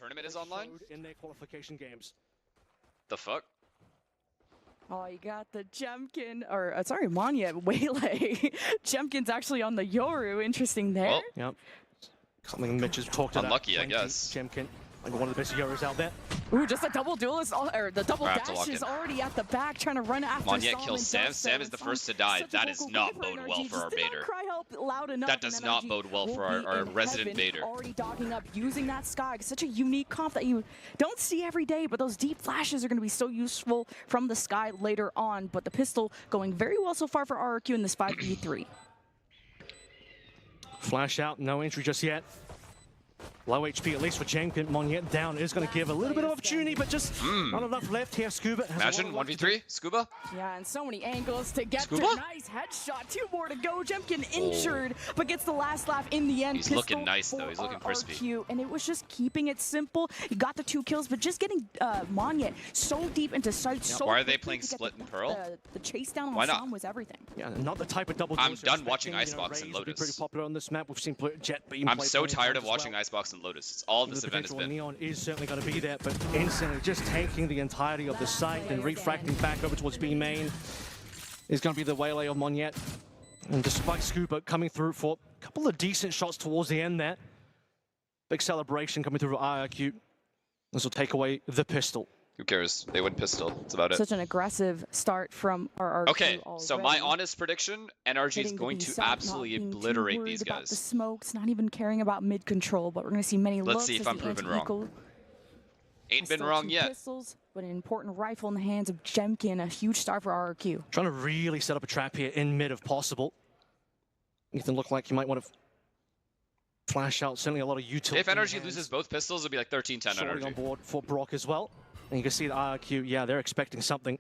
tournament is online? In their qualification games. The fuck? Oh, you got the Jemkin, or sorry, Manya, Waylay. Jemkin's actually on the Yoru. Interesting there. Well, Yep. Something Mitch has talked about. Unlucky, I guess. Jemkin, like one of the best Yoros out there. Ooh, just a double duelist, or the double I have to dash lock is in. already at the back, trying to run after Monyet Solomon kills Sam. does Sam so, is the and first to Solomon die. such a That does vocal not giver bode NRG, well for our just did not Vader. cry help loud enough, That does and not NRG bode well for will be our in resident heaven, Vader. Already dogging up, using that Sky. Such a unique comp that you don't see every day, but those deep flashes are going to be so useful from the Sky later on. But the pistol going very well so far for RRQ in this 5v3. Flash out, no entry just yet. Low HP, at least for Jemkin. Monyet down is going to give a little bit of opportunity, but just not enough left here. Scuba has Imagine 1v3, Scuba. Yeah, and so many angles to get Scuba? to. Nice headshot. 2 more to go. Jemkin injured, but gets the last laugh in the end. He's Pistol looking nice, though. for He's looking crispy. RRQ, and it was just keeping it simple. He got the 2 kills, but just getting Monyet so deep into sight. So Why are they quickly playing to get Split and Pearl? The chase down Why on not? Sam was everything. Yeah, not the type of double. I'm deals done we're watching expecting, Icebox and Raze to be Lotus. pretty popular on this map. We've seen Jet being I'm played so plenty tired times of as watching well. Icebox and Lotus. It's all The this event has potential been. Neon is certainly going to be there, but instantly just taking the entirety of the site and refracting back over towards B main is going to be the waylay of Monyet. And despite Scuba coming through for a couple of decent shots towards the end there, big celebration coming through for IRQ. This will take away the pistol. Who cares? They win pistol. That's about it. Such an aggressive start from RRQ. Okay, so my already. honest prediction, NRG is Hitting the going B to side, not absolutely being too obliterate worried these about the guys. smokes, not even caring about mid control, but we're going to see many Let's looks see if as I'm the proven wrong. anti-eco Ain't has been still wrong 2 yet. pistols, but an important rifle in the hands of Jemkin, a huge star for RRQ. Trying to really set up a trap here in mid if possible. Ethan looked like you might want to flash out, certainly a lot of utility. If NRG loses both pistols, it'll be like 13-10 Shorty on NRG. board for Brock as well. And you can see the IRQ, yeah, they're expecting something.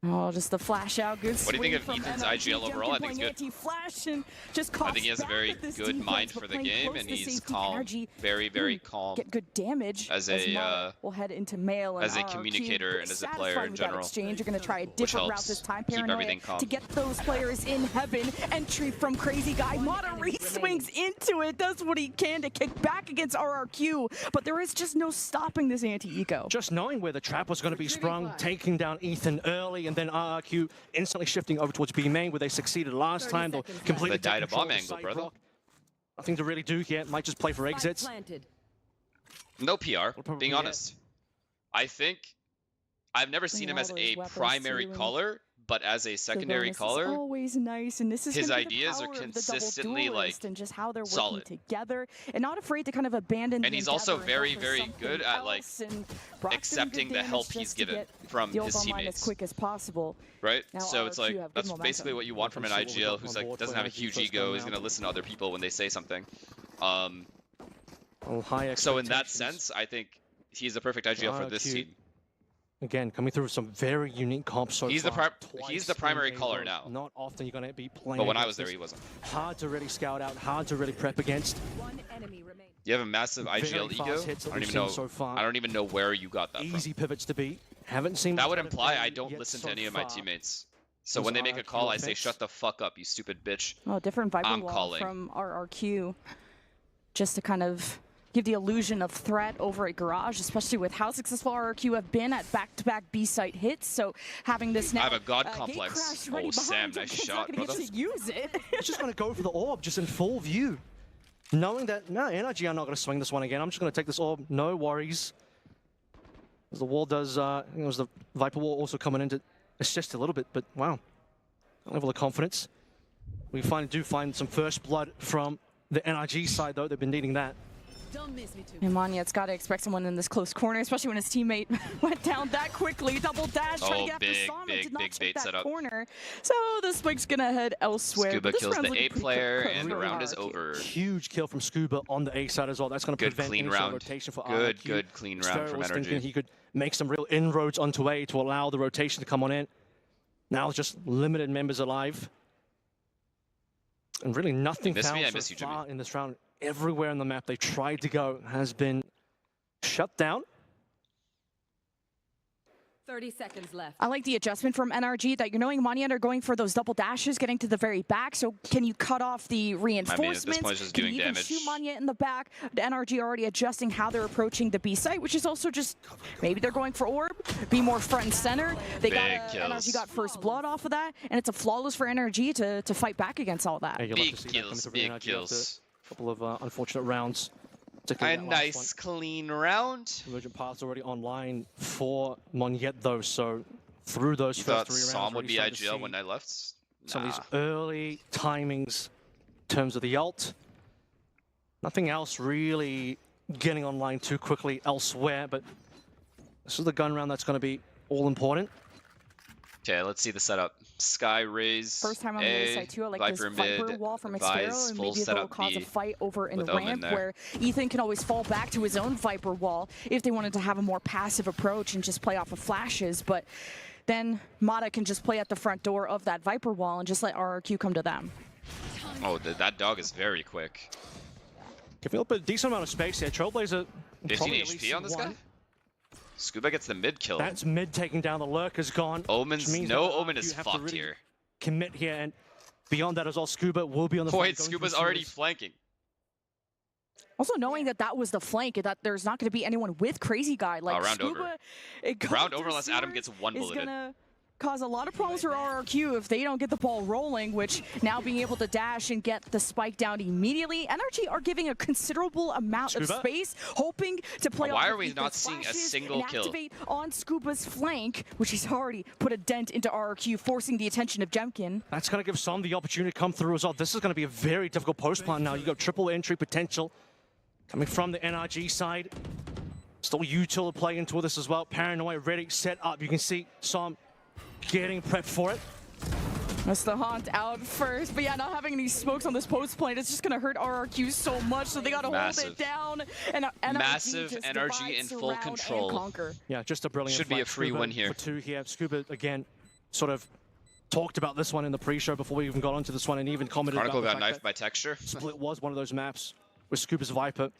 Oh, just the flash out, good What do you think of swing from Ethan's NRG. IGL overall? I think Jemkin he's playing good. anti-flash and just I think he has a very good mind for the game, and he's calm, very, very calm Get good damage as Mara a will head into mail as a RRQ. communicator and as a player Satisfied in with that general, exchange. You're going to try a different route helps this time. keep Paranoia everything calm. to get those players in heaven. Entry from Crazy Guy. Mata re-swings into it, does what he can to kick back against RRQ, but there is just no stopping this anti-eco. Just knowing where the trap was going to be sprung, taking down Ethan early, and then RRQ instantly shifting over towards B main, where they succeeded last time. They'll completely They died take a bomb control of the angle, site, brother. Brock. Nothing to really do here. Might just play for exits. No PR, probably being get- honest. I think I've never seen him all as those a weapons primary too, and caller, but as a secondary Bonus is caller, always nice, and this is his gonna be the ideas are power of the double consistently, duelist like, and just how they're working solid. together and not afraid to kind of abandon And the he's also endeavor and go very, for very something good at, like, else, and Brock's doing accepting good the damage help he's just to given get from the ult his online as teammates. quick as possible. right? Now So it's RRQ like, have good that's momentum. basically what you want from an Let's see what we IGL got who's on like, board doesn't for have a NRG huge first ego, time he's gonna round. listen to other people when they say something. Oh, high So in that expectations. sense, I think he's the perfect IGL for this RRQ. team. Again, coming through with some very unique comps so He's the far. he's the Twice primary in a caller row. now. Not often you're going to be playing. But when I against was there, this. he wasn't. Hard to really scout out, hard to really prep against. You have a massive Very IGL fast ego. hits that I don't we've even know. seen so far. I don't even know where you got that Easy from. pivots to beat. Haven't seen That much would out of imply them I don't yet listen so to any of my far. teammates. So Those when they make a RRQ call, I say, effects. "Shut the fuck up, you stupid bitch." Oh, different Viper I'm wall calling. from RRQ, just to kind of give the illusion of threat over at Garage, especially with how successful RRQ have been at back-to-back B-site hits. So having this now, I have a god gate complex. crash ready Oh, Sam, behind him, nice Jemkin's shot, not gonna brother. get to use it. It's just going to go for the orb, just in full view. Knowing that, no, NRG are not going to swing this one again. I'm just going to take this orb, no worries. As the wall does, I think it was the Viper wall also coming in to assist a little bit, but wow. That level of confidence. We do find some first blood from the NRG side, though. They've been needing that. And Monyet's got to expect someone in this close corner, especially when his teammate went down that quickly. Double dash, trying to get after big, Sama, big, did not big check bait that setup. corner. So the spike's gonna head elsewhere. Scuba but this kills round's the looking A pretty player, close and the for round is RRQ. over. Huge kill from Scuba on the A side as well. That's going to Good prevent clean any sort of round. rotation for Good, RRQ. good clean round Sphero from was thinking NRG. he could make some real inroads onto A to allow the rotation to come on in. Now it's just limited members alive. And really nothing Miss me? found I so miss you, Jimmy. far in this round. Everywhere on the map they tried to go has been shut down. 30 seconds left. I like the adjustment from NRG that you're knowing Monument are going for those double dashes, getting to the very back. So can you cut off the reinforcements? I mean, at this point, it's just can doing you even damage. shoot Monument in the back? The NRG already adjusting how they're approaching the B site, which is also just maybe they're going for orb, be more front and center. They got NRG got first blood off of that, and it's a flawless for NRG to fight back against all that. Big kills, big kills. A couple of unfortunate rounds. A nice, clean round. Emergent Path's already online for Monyet, though, so through those first 3 rounds... Psalm would be IGL when I left? Some of these early timings in terms of the ult. Nothing else really getting online too quickly elsewhere, but this is the gun round that's going to be all important. Okay, let's see the setup. Sky raise. First time on the A side too. I like Viper this Viper mid, wall from Vise, Xero, and full maybe setup it'll cause a B fight over in the with Omen ramp there. where Ethan can always fall back to his own Viper wall if they wanted to have a more passive approach and just play off of flashes. But then Mata can just play at the front door of that Viper wall and just let RRQ come to them. Oh, that dog is very quick. Giving up a decent amount of space here. Trailblazer 15 probably at HP least on this one. guy? Scuba gets the mid kill. That's mid taking down. The Lurker's gone. Omen's, which means no that Omen RRQ is have to fucked really here. Commit here, and beyond that as well, Scuba will be on the Wait, front going Scuba's through already sewers. flanking. Also knowing that that was the flank, and that there's not going to be anyone with Crazy Guy. Like round Scuba, over. It Round going over through unless Adam sewers gets one is bulleted. gonna cause a lot of problems for RRQ if they don't get the ball rolling, which now being able to dash and get the spike down immediately. NRG are giving a considerable amount of Scuba? space, hoping to play Why off are of we Ethan's not seeing a flashes single and kill? activate on Scuba's flank, which he's already put a dent into RRQ, forcing the attention of Jemkin. That's going to give Som the opportunity to come through as well. This is going to be a very difficult post plan now. You got triple entry potential coming from the NRG side. Still util to play into this as well. Paranoia ready, set up. You can see Som getting prepped for it. That's the Haunt out first, but yeah, not having any smokes on this post point, it's just gonna hurt RRQ so much, so they gotta hold it down. And NRG Massive just energy divides, in full surround, and control. conquer. Yeah, just a brilliant Should be fight. a free Scuba win here. For 2 here. Scuba, again, sort of talked about this one in the pre-show before we even got onto this one, and even commented Chronicle about got the fact knifed by texture. that Split was one of those maps where Scuba's Viper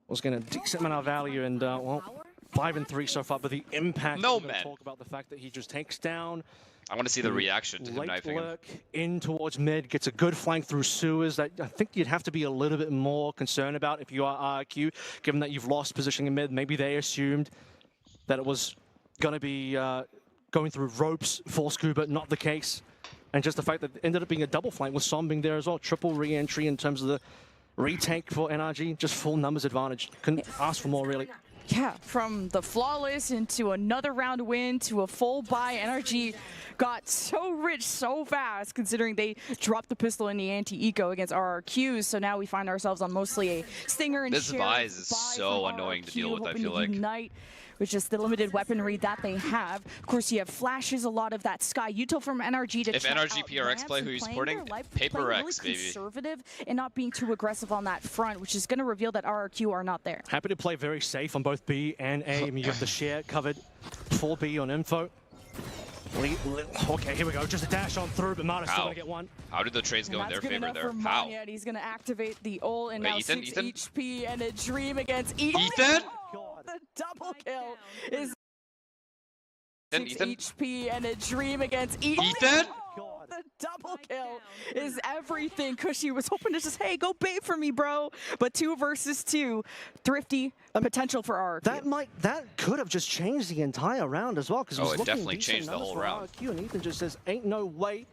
was getting a decent amount of value, and well, 5 and 3 so far, but the impact, No, we're gonna man. talk about the fact that he just takes down I want to see the reaction to him late knifing him. lurk in towards mid, gets a good flank through sewers that I think you'd have to be a little bit more concerned about if you are RQ, given that you've lost positioning in mid. Maybe they assumed that it was going to be going through ropes for Scuba, not the case. And just the fact that it ended up being a double flank with Som being there as well. Triple re-entry in terms of the retake for NRG, just full numbers advantage. Couldn't ask for more, really. Yeah, from the flawless into another round win to a full buy, NRG got so rich so fast considering they dropped the pistol in the anti-eco against RRQ, so now we find ourselves on mostly a Stinger and This Sheriff Vise is buy so from annoying to RRQ, deal with, I hoping feel to like. Unite with just the limited weaponry that they have. Of course, you have flashes, a lot of that Sky Util from NRG to If check NRG out PRX ramps play and who he's playing supporting, their life, Paper playing X, really baby. conservative and not being too aggressive on that front, which is going to reveal that RRQ are not there. Happy to play very safe on both B and A. I mean, you have the share covered for B on info. Okay, here we go. Just a dash on through, but Mata's still Ow. going to get one. How did the trades go in their favor there? For How? Monyet. He's going to activate the ult and Wait, now Ethan? 6 Ethan? HP and a dream against Ethan. Ethan? Oh, the double kill is Ethan? 6 Ethan? HP and a dream against Ethan. Ethan? Oh, the double kill is everything. Cushy was hoping to just, hey, go bait for me, bro. But 2 versus 2, thrifty potential for RRQ. That could have just changed the entire round as well, because Oh, it definitely changed the whole round. RRQ, and Ethan just says, ain't no way.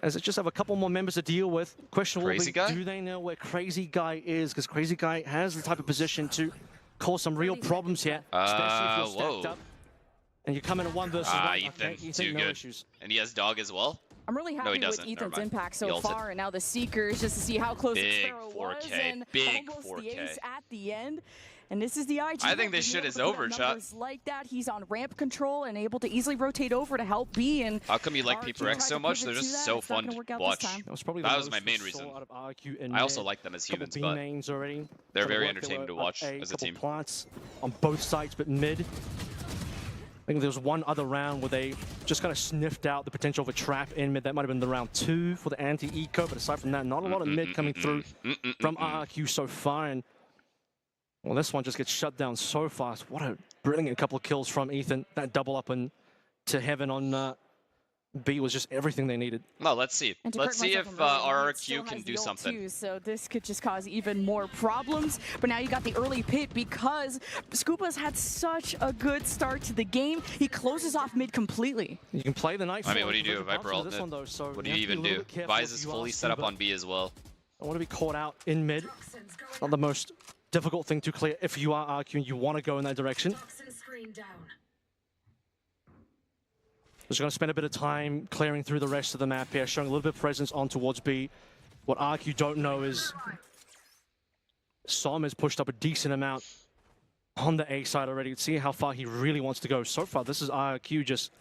As it just have a couple more members to deal with. Question will Crazy be, Guy? do they know where Crazy Guy is? Because Crazy Guy has the type of position to cause some real problems here, especially if you're stacked whoa. up. And you come in a 1 versus 1. Ethan, okay, too no good. issues. And he has dog as well? I'm really he happy with doesn't. Never Ethan's mind. impact He so ulted. far, and now the Seekers just to see how close the Big Sparrow was, 4K, and big almost 4K. the ace at the end. And this is the IG. I think this being shit able is to put up over, chat. numbers like that. He's on ramp control and able to easily rotate over to help B. And How come you like RRQ Paper tried X to so much? pivot They're to just that. so It's not fun gonna to work out this watch. time. That was probably That the was my most main we reason. saw out of RRQ in I also mid. like them as Couple humans, B but mains already. they're Couple very work, they entertaining were to up watch as a couple team. plants on both sides, but mid. I think there was one other round where they just kind of sniffed out the potential of a trap in mid. That might have been the round 2 for the anti-eco, but aside from that, not a lot of mid coming through from RRQ so far. And well, this one just gets shut down so fast. What a brilliant couple of kills from Ethan. That double up and to heaven on B was just everything they needed. No, let's see. Let's see if RRQ can do something. Too, so this could just cause even more problems. But now you got the early pit because Scuba's had such a good start to the game. He closes off mid completely. You can play the knife. I mean, what do you do? Viper ult mid? What do you even do? Vise is fully set up on B as well. I want to be caught out in mid. Not the most difficult thing to clear if you are arguing you want to go in that direction. Just going to spend a bit of time clearing through the rest of the map here, showing a little bit of presence on towards B. What RQ don't know is Som has pushed up a decent amount on the A side already. See how far he really wants to go. So far, this is RQ just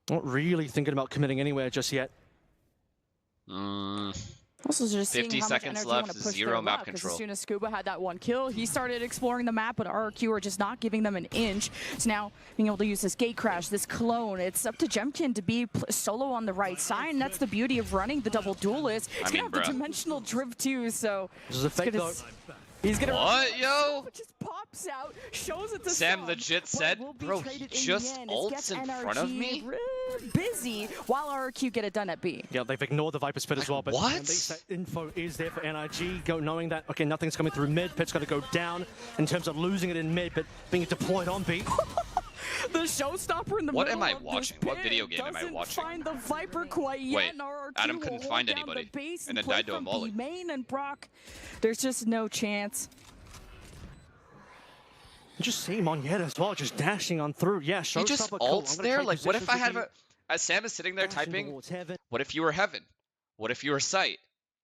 not really thinking about committing anywhere just yet. Also just 50 seconds left, 0 map control. As soon as Scuba had that one kill, he started exploring the map, but RRQ are just not giving them an inch. So now being able to use this gate crash, this clone, it's up to Jemkin to be solo on the right side, and that's the beauty of running the double duelist. It's gonna have the dimensional drift too, so this is a fake though. He's gonna what, yo? Just pops out, shows it to Sam legit said, bro, he just ults in front of me? Busy while RRQ get it done at B. Yeah, they've ignored the Viper Spit as well, but what? at least that info is there for NIG, knowing that, okay, nothing's coming through mid, Pit's gonna go down in terms of losing it in mid, but being deployed on B. The showstopper in the what middle am I watching? What video game am I watching? Find the Viper quite yet. Wait, Adam couldn't find anybody, and then died to a molly. Main and Brock, there's just no chance. You just see Monyet as well, just dashing on through. Yeah, he just ults there. Like, what if I had as Sam is sitting there typing, what if you were Heaven? What if you were Sight?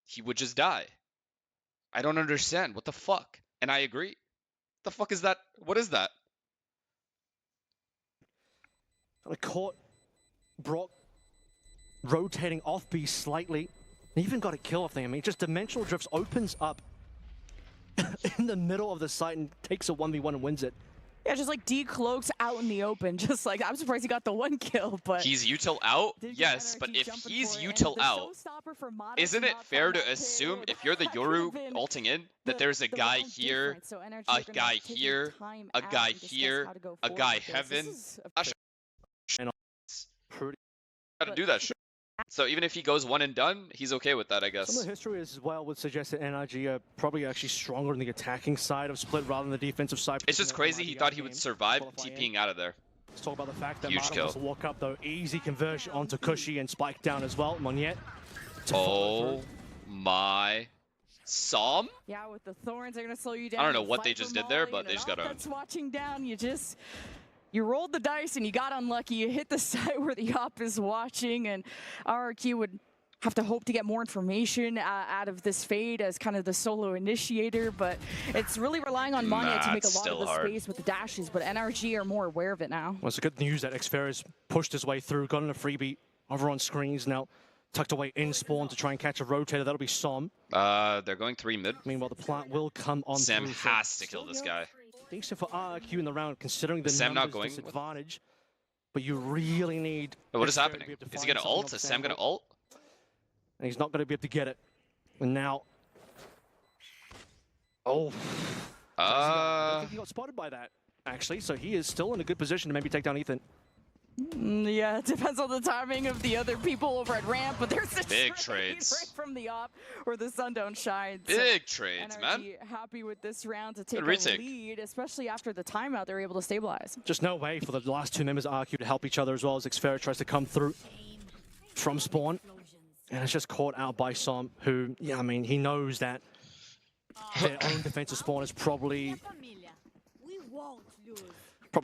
He would just die. I don't understand. What the fuck? And I agree. The fuck is that? What is that? I caught Brock rotating off B slightly. He even got a kill off there. I mean, just dimensional drifts opens up in the middle of the site and takes a 1v1 and wins it. Yeah, just like decloaks out in the open. Just like, I'm surprised he got the one kill, but... He's util out? Yes, but if he's util out, isn't it fair to assume if you're the Yoru ulting in, that there's a guy here, a guy here, a guy here, a guy Heaven? Gotta do that shit. So even if he goes one and done, he's okay with that, I guess. Some of the history as well would suggest that NIG are probably actually stronger on the attacking side of Split rather than the defensive side. It's just crazy he thought he would survive TPing out of there. Let's talk about the fact that Huge kill. Walk up though, easy conversion onto Cushy and spike down as well. Monyet. Oh my. Som? Yeah, with the thorns, they're gonna slow you down. I don't know what they just did there, but they just got owned. That's watching down, you rolled the dice and you got unlucky. You hit the side where the op is watching, and RRQ would have to hope to get more information out of this fade as kind of the solo initiator, but it's really relying on Monyet to make a lot of the space with the dashes, but NRG are more aware of it now. Well, it's a good news that Xferis pushed his way through, got in a freebie over on screens, now tucked away in spawn to try and catch a rotator. That'll be Som. They're going 3 mid. Meanwhile, the plant will come on. Sam has to kill this guy. Decent for RRQ in the round, considering the Sam not going disadvantage. But you really need... Wait, what is happening? Is he going to ult? Is Sam going to ult? And he's not going to be able to get it. And now... Oh. I think he got spotted by that, actually. So he is still in a good position to maybe take down Ethan. Yeah, it depends on the timing of the other people over at ramp, but there's a big trades right from the op where the sun don't shine. Big trades, man. Happy with this round to take a lead, especially after the timeout. They're able to stabilize. Just no way for the last two members of RQ to help each other as well as Xferis tries to come through from spawn. And it's just caught out by Som, who, yeah, I mean, he knows that their own defensive spawn is probably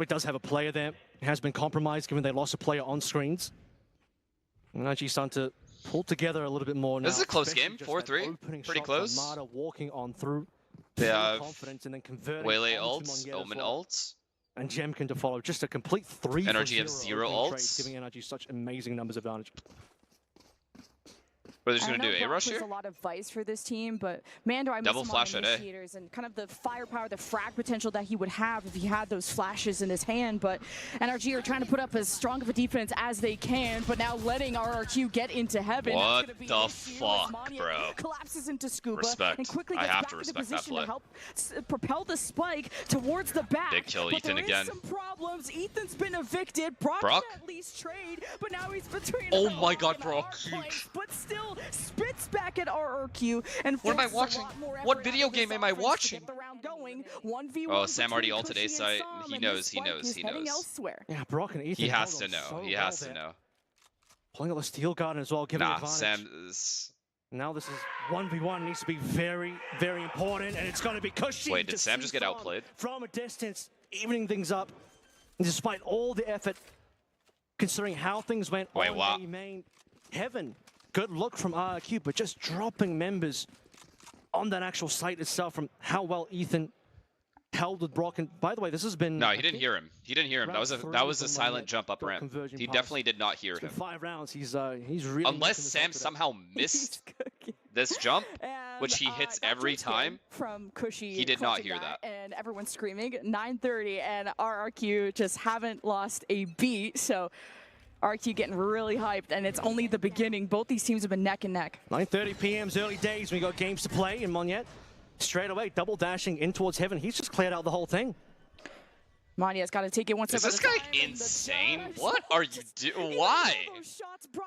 does have a player there. It has been compromised given they lost a player on screens. And NIG starting to pull together a little bit more now. This is a close game, 4-3. Pretty close. Mata walking on through. They have confidence and then converting Waylay ults, Omen ults. And Jemkin to follow. Just a complete 3 NRG have 0 ults. Giving NRG such amazing numbers advantage. Or they're just gonna do a rush here? There's a lot of vice for this team, but Mando, I miss Double him flash on at A. initiators and kind of the firepower, the frag potential that he would have if he had those flashes in his hand. But NRG are trying to put up as strong of a defense as they can, but now letting RRQ get into heaven. What the fuck, bro? Collapses into Scuba Respect. and quickly I gets have back to into respect that position play. to help propel the spike towards the back. Big kill, but Ethan there again. Is some problems. Ethan's been evicted. Brock Brock? can at least trade, but now he's between. Oh my god, Brock. But still spits back at RRQ and what am I forces a watching? lot more What effort video out of game this am I offense to watching? get the round going. 1v1 Oh, Sam already between ulted Cushy A and site. Sam, He and knows, this he spike knows, is he heading knows. elsewhere. Yeah, Brock and Ethan. He has to held on know. so He well has to there. know. Pulling out the steel guard as well, giving Nah, advantage. Sam is... Now this is 1v1, needs to be very, very important, and it's going to be Cushy. Wait, did Sam just get outplayed? From a distance, evening things up, despite all the effort, considering how things went Wait, on what? A main. Heaven, good look from RRQ, but just dropping members on that actual site itself from how well Ethan held with Brock. And by the way, this has been... No, he didn't hear him. He didn't hear him. That was a silent jump up ramp. He definitely did not hear him. 5 rounds, he's really... Unless Sam somehow missed this jump, which he hits every time. From Cushy, he did not hear that. And everyone's screaming 9:30, and RRQ just haven't lost a beat. So RRQ getting really hyped, and it's only the beginning. Both these teams have been neck and neck. 9:30 p.m.'s early days. We got games to play, and Monyet straight away double dashing in towards Heaven. He's just cleared out the whole thing. Manyet's got to take it one step at a time. Is this guy insane? What are you doing? Why?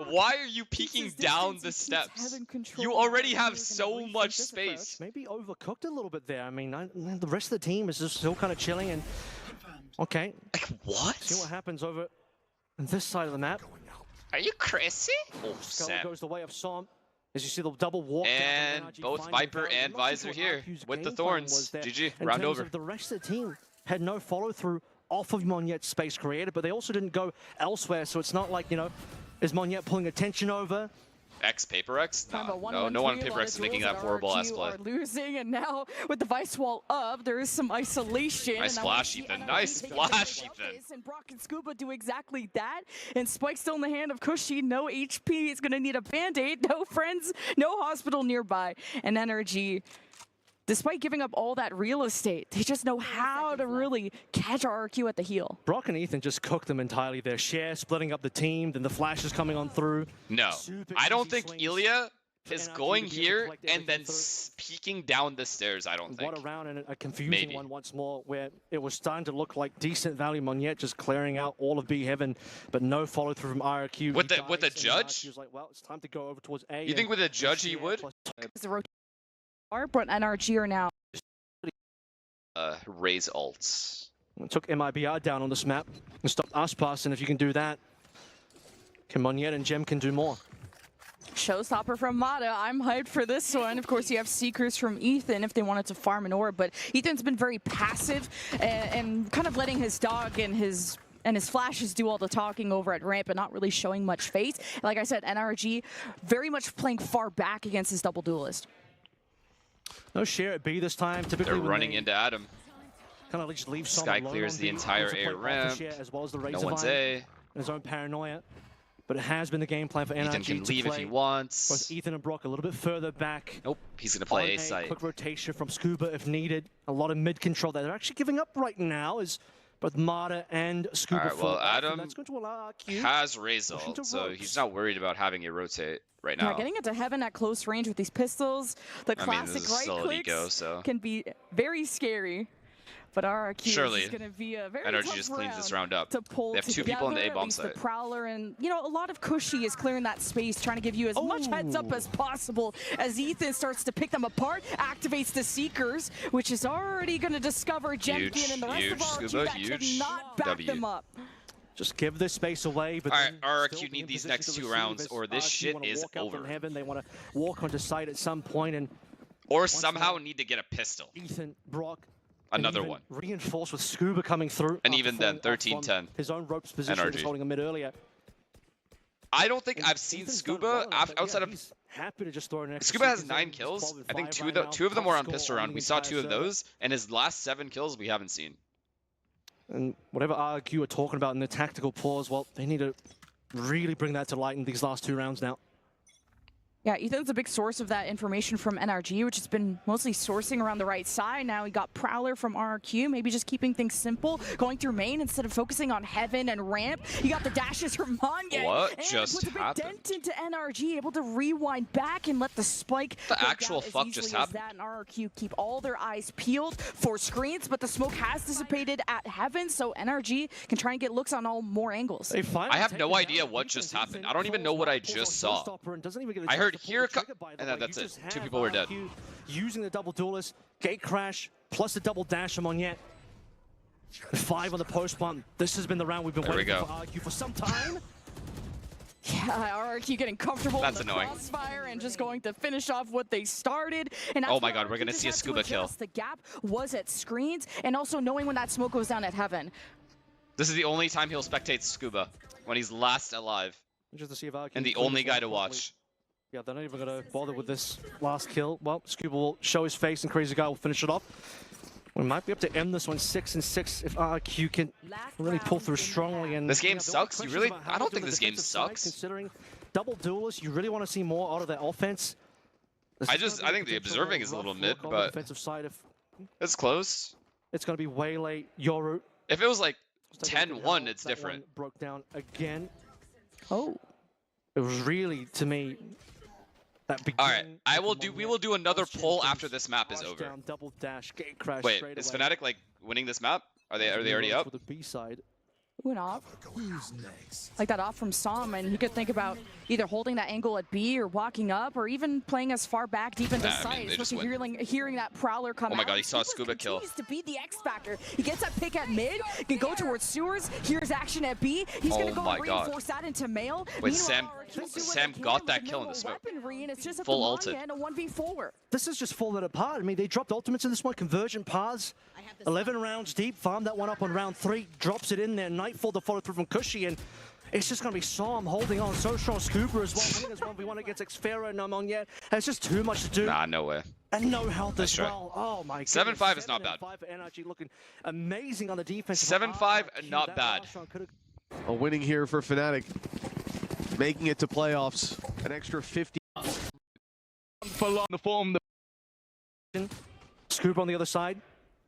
Why are you peeking down the steps? You already have so much space. Maybe overcooked a little bit there. I mean, the rest of the team is just still kind of chilling and... Okay. Like, what? See what happens over this side of the map. Are you crazy? Oh, Skull Sam. goes the way of Som. As you see the double walk. And both Viper and Visor here with the Thorns. GG, round over. The rest of the team had no follow through off of Monyet's space created, but they also didn't go elsewhere, so it's not like, you know, is Monyet pulling attention over? X Paper X? No, no one on Paper X is making that horrible ass play. Losing, and now with the Vice wall up, there is some isolation. Nice flash, Ethan. Nice flash, Ethan. And Brock and Scuba do exactly that. And Spike's still in the hand of Cushy. No HP. He's going to need a band-aid. No friends. No hospital nearby. And NRG, despite giving up all that real estate, they just know how to really catch RRQ at the heel. Brock and Ethan just cooked them entirely there. Share splitting up the team, then the flashes coming on through. No, I don't think Ilya is going here and then peeking down the stairs, I don't think. What a round and a confusing one once more, where it was starting to look like decent value. Monyet just clearing out all of B Heaven, but no follow through from RRQ. With the judge? He was like, well, it's time to go over towards A. You think with a judge he would? But NRG are now. Raise ults. Took MIBR down on this map and stopped us passing. If you can do that, Monyet and Gem can do more. Showstopper from Mata. I'm hyped for this one. Of course, you have Seekers from Ethan if they wanted to farm an orb, but Ethan's been very passive and kind of letting his dog and his flashes do all the talking over at ramp and not really showing much face. Like I said, NRG very much playing far back against his double duelist. No share at B this time. Typically, they're running into Adam. Kind of just leave Sky clears the entire A ramp. As well as the no one's A. And his own paranoia. But it has been the game plan for NRG. Ethan can leave if he wants. Both Ethan and Brock a little bit further back. Nope, he's going to play A site. Quick rotation from Scuba if needed. A lot of mid control that they're actually giving up right now is both Mata and Scuba. All right, well, Adam that's going to allow RQ has raise ult, so he's not worried about having it rotate right now. Yeah, getting into Heaven at close range with these pistols, the classic right clicks can be very scary. But RRQ is going to be a very NRG tough just cleans this round round up. to pull they have two people in the A bomb site. The Prowler and, you know, a lot of Cushy is clearing that space, trying to give you as much heads up as possible as Ethan starts to pick them apart, activates the Seekers, which is already going to discover Gemkin and the rest of RRQ Scuba, that cannot back them up. Just give this space away. But all right, RRQ need these next 2 rounds, or this shit is over. Heaven. They want to walk onto site at some point, and or somehow need to get a pistol. Ethan, Brock. Another one. Reinforced with Scuba coming through. And even then, 13-10. His own ropes position was holding a mid earlier. I don't think I've seen Scuba outside of... Happy to just throw an Scuba has 9 kills. I think two of them were on pistol round. We saw 2 of those, and his last 7 kills we haven't seen. And whatever RQ are talking about in the tactical pause, well, they need to really bring that to light in these last 2 rounds now. Yeah, Ethan's a big source of that information from NRG, which has been mostly sourcing around the right side. Now we got Prowler from RRQ, maybe just keeping things simple, going through main instead of focusing on Heaven and Ramp. You got the dashes from Manya. What and just puts a big happened? dent into NRG, able to rewind back and let the spike The go actual down fuck as just easily as happened? that, and RRQ keep all their eyes peeled for screens, but the smoke has dissipated at Heaven, so NRG can try and get looks on all more angles. I have no idea what just happened. I don't even know what I just saw. I heard here and then that's it. 2 people were dead. Using the double duelist, gate crash, plus the double dash from Monyet. 5 on the post bump. This has been the round we've been waiting for RRQ for some time. Yeah, RRQ getting comfortable That's in the annoying. crossfire and just going to finish off what they started. And Oh my god, we're gonna see a scuba kill. The gap was at screens, and also knowing when that smoke goes down at Heaven. This is the only time he'll spectate Scuba, when he's last alive. Just to see if RRQ And the only guy to watch. Yeah, they're not even going to bother with this last kill. Well, Scuba will show his face and Crazy Guy will finish it off. We might be able to end this one 6-6 if RRQ can really pull through strongly. And This game sucks? You really? I don't think this game sucks. Considering double duelists, you really want to see more out of their offense. I think the observing is a little mid, but defensive side, if it's close. it's going to be Waylay, Yoru. If it was like 10-1, it's different. Broke down again. Oh. It was really, to me, that Alright, we will do another poll after this map is over. Down, double dash, gate crash. Wait, is Fnatic like winning this map? Are they already up? For the B side. Ooh, an off. Like that off from Som, and he could think about either holding that angle at B or walking up, or even playing as far back deep into sight, especially hearing that Prowler come out. Oh my god, he saw a Scuba kill. To be the X factor. He gets that pick at mid, can go towards sewers, here's action at B. He's gonna go and reinforce that into mail. Wait, Sam got that kill in the smoke. Full ulted. And a 1v4. This is just falling apart. I mean, they dropped ultimates in this one, convergent paths. 11 rounds deep, farmed that one up on round 3, drops it in there. Nightfall to follow through from Cushy, and it's just going to be Som holding on. So strong Scuba as well. There's 1v1 against Xfero, no Monyet. It's just too much to do. Nah, no way. And no health as well. Oh my god. 7-5 is not bad. 5 for NRG looking amazing on the defense. 7-5, not bad. A winning here for Fnatic, making it to playoffs. An extra 50 for the form. Scuba on the other side.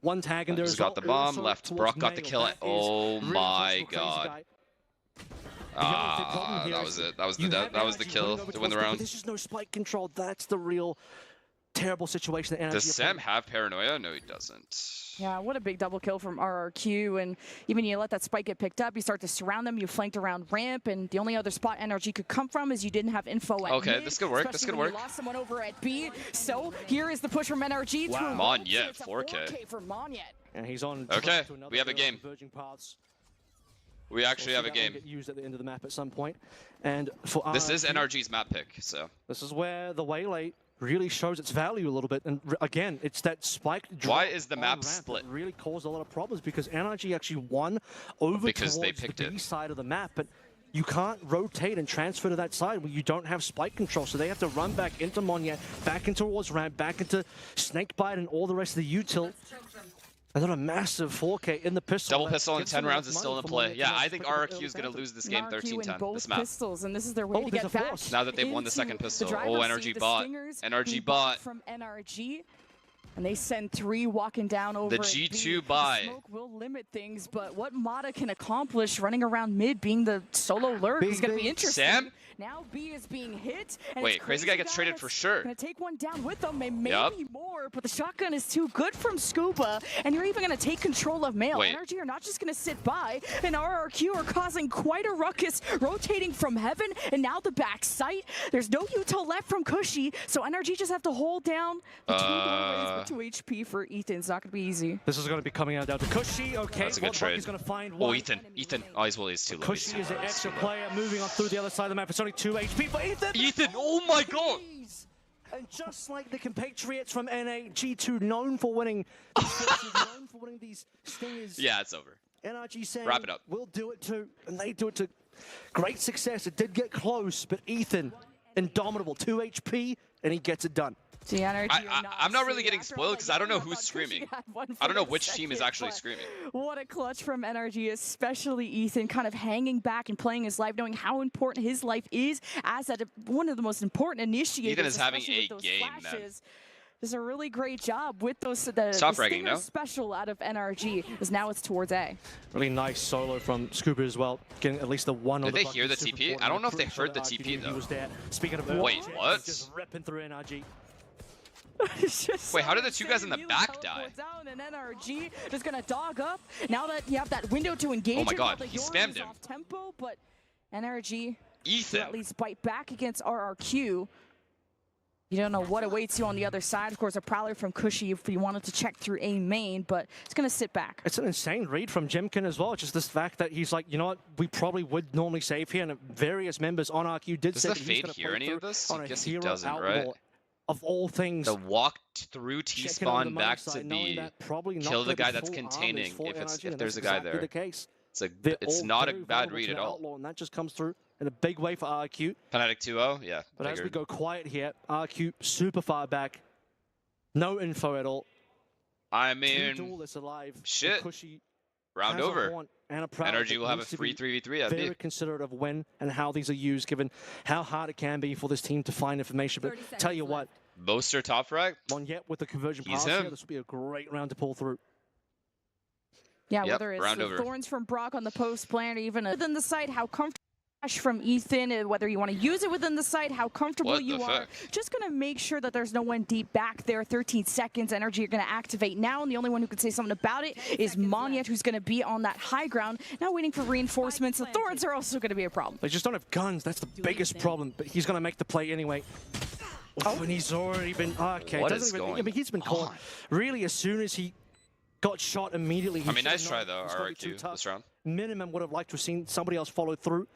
One tag in there Just as well. got the bomb, left. Brock got the kill. Oh my god. Ah, that was it. That was the kill to win the round. There's just no spike control. That's the real terrible situation that NRG. Does Sam have paranoia? No, he doesn't. Yeah, what a big double kill from RRQ, and even you let that spike get picked up, you start to surround them, you flanked around ramp, and the only other spot NRG could come from is you didn't have info at okay, mid, this could work, this could work. You lost someone over at B, so here is the push from NRG. Wow. Monyet, 4K. For Monyet. And he's on. Okay, we have a game. We actually have a game. Get used at the end of the map at some point. And for this is NRG's map pick, so. This is where the Waylay really shows its value a little bit, and again, it's that spike drop. Why is the map split? Really caused a lot of problems because NRG actually won over because towards they picked the B side of the map, but you can't rotate and transfer to that side when you don't have spike control, so they have to run back into Monyet, back into towards ramp, back into Snakebite and all the rest of the util. And then a massive 4K in the pistol. Double pistol in 10 rounds is still in play. Yeah, I think RRQ is going to lose this game 13-10, this map. Pistols, and this is their way to get back. Now that they've won the second pistol. Oh, NRG bot. NRG bot. From NRG. And they send 3 walking down over the G2 buy. Smoke will limit things, but what Mata can accomplish running around mid, being the solo lurk, is going to be interesting. Sam? Now B is being hit. And wait, Crazy Guy gets traded for sure. Gonna take one down with them, maybe more, but the shotgun is too good from Scuba, and you're even gonna take control of Mail. NRG are not just gonna sit by, and RRQ are causing quite a ruckus, rotating from Heaven, and now the back site. There's no util left from Cushy, so NRG just have to hold down the 2 doorways, but 2 HP for Ethan. It's not gonna be easy. This is gonna be coming out down to Cushy. Okay, that's a good trade. He's gonna find one. Oh, Ethan. Oh, he's too low. Cushy is an extra player moving on through the other side of the map. It's only 2 HP for Ethan. Ethan, oh my god. And just like the compatriots from NA, G2 known for winning known for winning these stingers. Yeah, it's over. NRG saying, wrap it up. We'll do it too, and they do it to great success. It did get close, but Ethan, indomitable, 2 HP, and he gets it done. The energy I'm not really getting spoiled because I don't know who's screaming. I don't know which team is actually screaming. What a clutch from energy, especially Ethan kind of hanging back and playing his life, knowing how important his life is as one of the most important initiators. Ethan is having a game, man. Does a really great job with those Stop bragging, no? special out of NRG, because now it's towards A. Really nice solo from Scuba as well, getting at least the one. Did they hear the TP? I don't know if they heard the TP though. He was there. Speaking of wait, what? Just ripping through NRG. Wait, how did the two guys in the back die? Down and NRG just gonna dog up. Now that you have that window to engage. Oh my god, he spammed him. Off tempo, but NRG Ethan at least bite back against RRQ. You don't know what awaits you on the other side. Of course, a Prowler from Cushy if you wanted to check through A main, but it's going to sit back. It's an insane read from Jimkin as well. Just this fact that he's like, you know what, we probably would normally save here, and various members on RQ did say that he's going to hear any of this? I guess he doesn't, outlaw. right? Of all things, the walk through T-spawn back to B, kill the guy that's containing if there's a guy there. It's not a bad read at all. And that just comes through in a big way for RQ. Fnatic 2-0, yeah. But as we go quiet here, RQ super far back. No info at all. I mean, alive. Shit. Round over. Energy will have a free 3v3 at B. Very considerate of when and how these are used, given how hard it can be for this team to find information. But tell you what. Boaster top frag. On yet with the conversion pass here, this will be a great round to pull through. Yeah, whether it's the thorns from Brock on the post plan, or even within the site, how comfortable from Ethan, whether you want to use it within the site, how comfortable you are. Just going to make sure that there's no one deep back there. 13 seconds, energy are going to activate now, and the only one who can say something about it is Monyet, who's going to be on that high ground, now waiting for reinforcements. The thorns are also going to be a problem. They just don't have guns. That's the biggest problem, but he's going to make the play anyway. Oh, and he's already been... Okay, what is going I mean, he's been caught. Really, as soon as he got shot immediately... I mean, nice try, though, RRQ, this round. Minimum would have liked to have seen somebody else follow through.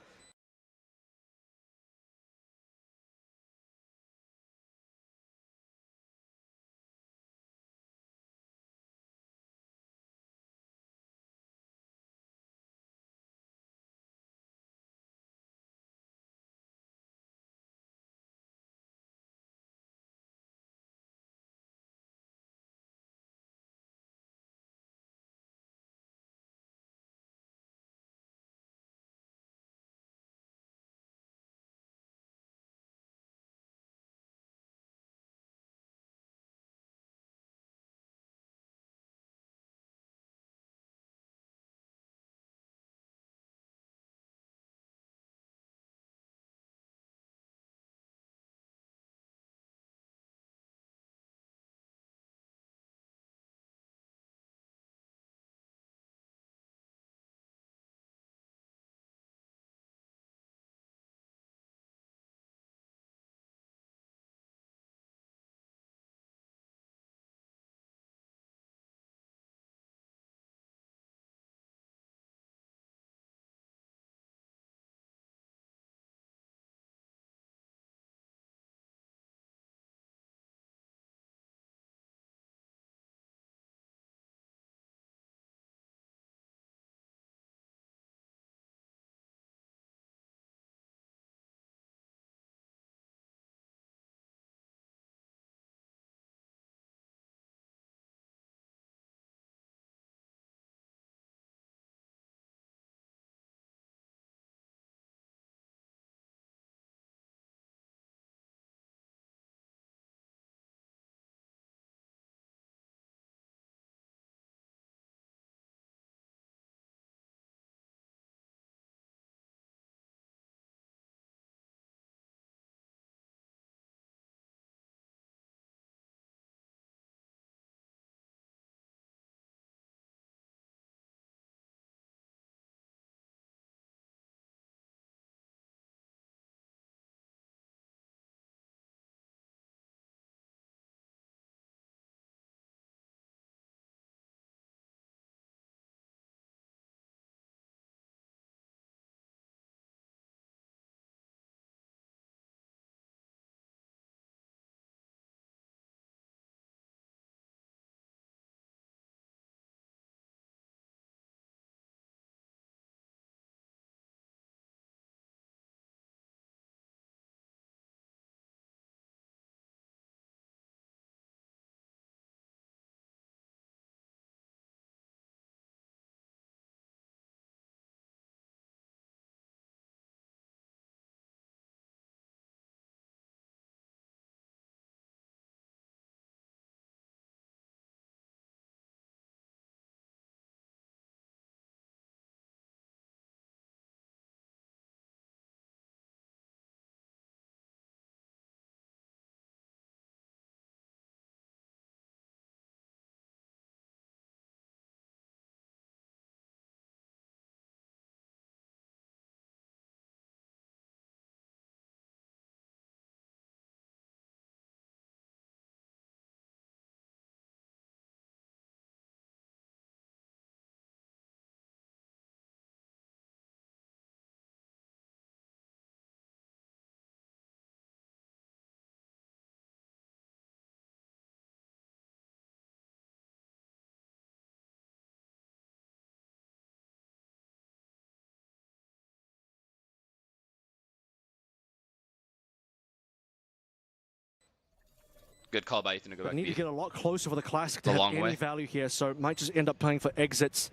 Good call by Ethan to go They back need to B. get a lot closer for the Classic to The have long any way. value here, so it might just end up playing for exits.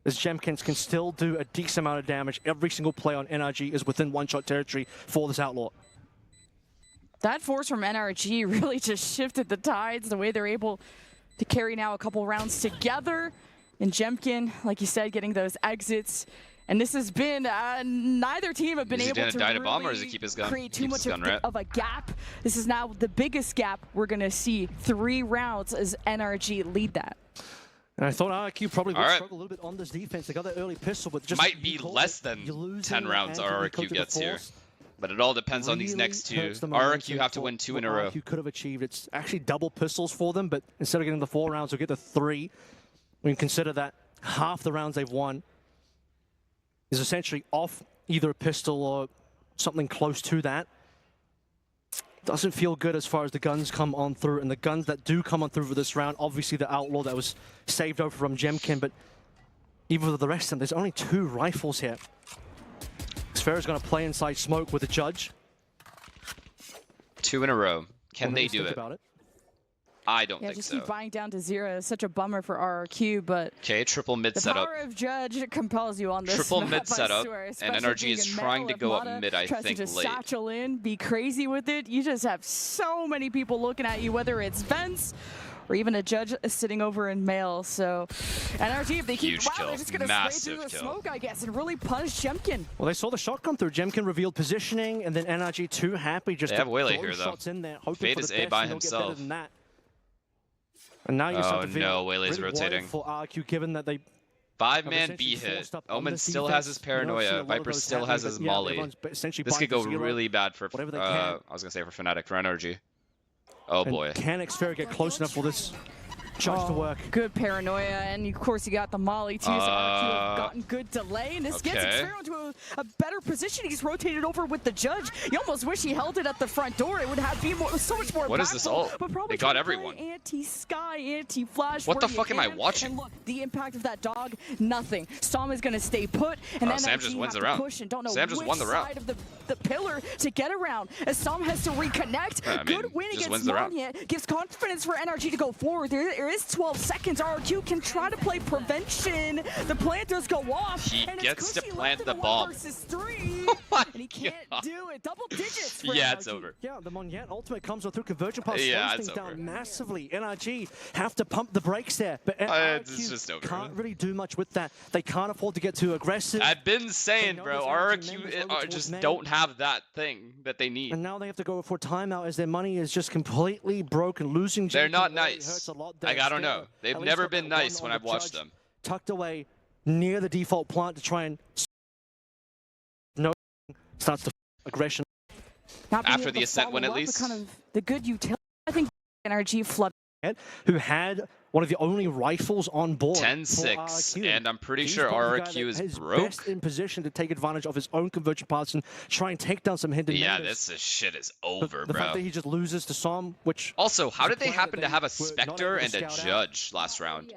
As Jemkins can still do a decent amount of damage. Every single play on NRG is within one-shot territory for this Outlaw. That force from NRG really just shifted the tides, the way they're able to carry now a couple rounds together. And Jemkin, like you said, getting those exits. And this has been, neither team have been Is he able gonna to die to really bomb, or does he keep his gun? create too Keeps much his gun, right? of a gap. This is now the biggest gap we're going to see. 3 rounds as NRG lead that. And I thought RRQ probably would All right. struggle a little bit on this defense. They got that early pistol, but just Might be less than 10 rounds RRQ gets here. But it all depends on these next two. RRQ have to win 2 in a row. RRQ could have achieved. It's actually double pistols for them, but instead of getting the 4 rounds, they'll get the 3. We can consider that half the rounds they've won is essentially off either a pistol or something close to that. Doesn't feel good as far as the guns come on through, and the guns that do come on through for this round, obviously the Outlaw that was saved over from Jemkin, but even for the rest of them, there's only 2 rifles here. Sphera's going to play inside smoke with the Judge. 2 in a row. Can they do it? About it? I don't think just so. keep buying down to 0. It's such a bummer for RRQ, but Okay, triple mid the setup. power of Judge compels you on this Triple map, mid I setup, swear, and especially NRG being is in trying Mel. to If go up Mata mid, I tries think, to just late. satchel in, be crazy with it. You just have so many people looking at you, whether it's Vents or even a Judge sitting over in Mail. So NRG, if they keep, Huge wow, kill. they're just gonna Massive spray through the kill. smoke, I guess, and really punish Jemkin. Well, they saw the shot come through. Jemkin revealed positioning, and then NRG too happy just They to have Waylay throw here, though. shots in there, hoping Fade for is the A best, by and they'll get better himself. than that. And now you Oh, start to feel no, Waylay's really rotating. worried for RQ, given that they 5-man essentially B hit. forced up on Omen this still defense. has his You don't see a paranoia. lot of Viper those still happening, has but his yeah, molly. everyone's essentially This buying could go for 0, really bad for, whatever they I can. was going to say for Fnatic, for NRG. Oh, And boy. can Xpera get close enough for this Judge to work? Good paranoia, and of course you got the molly too, so RQ have gotten good delay, and this gets okay. Xpera into a better position. He's rotated over with the Judge. You almost wish he held it at the front door. It would have been so much more What is this impactful, ult? but probably They got trying to everyone. play anti-sky, anti-flash. What the where you fuck am I can. watching? And look, the impact of that dog, nothing. Storm is going to stay put, and then Sam just wins the round. push and don't know Sam just which won the round. side of the pillar to get around. As Storm has to reconnect. I mean, Good win just against wins the round. Monyet. Gives confidence for NRG to go forward. There is 12 seconds. RQ can try to play prevention. The plant does go off. He and gets it's to Cushy plant left in the a 1 bomb. versus 3, Oh my and he can't God. do it. Double digits for Yeah, NRG. it's over. Yeah, the Monyet ultimate comes through conversion pass, Yeah, slows it's things over. down massively. NRG have to pump the brakes there, but It's just RQ over. can't really do much with that. They can't afford to get too aggressive. I've been saying, know bro, there's energy RRQ members over towards just main. don't have that thing that they need. And now they have to go for timeout as their money is just completely broken. Losing They're Jemkin not really nice. hurts a lot Like, there. I don't know. Xpera They've at least never got been that one nice when on I've the watched Judge, them. tucked away near the default plant to try and starts to aggression. Not being After able the to ascent win, follow at up with least. kind of the good utility. I think NRG flooded. Who had one of the only rifles on board. 10-6, for RRQ. and I'm pretty He's sure probably the guy RRQ that is is broke. best in position to take advantage of his own conversion paths and try and take down some hidden Yeah, members. this shit is But over, the fact bro. that he just loses to Som, which Also, how is a did they player happen that to have a they were not Spectre able to and a scout out. Judge last round?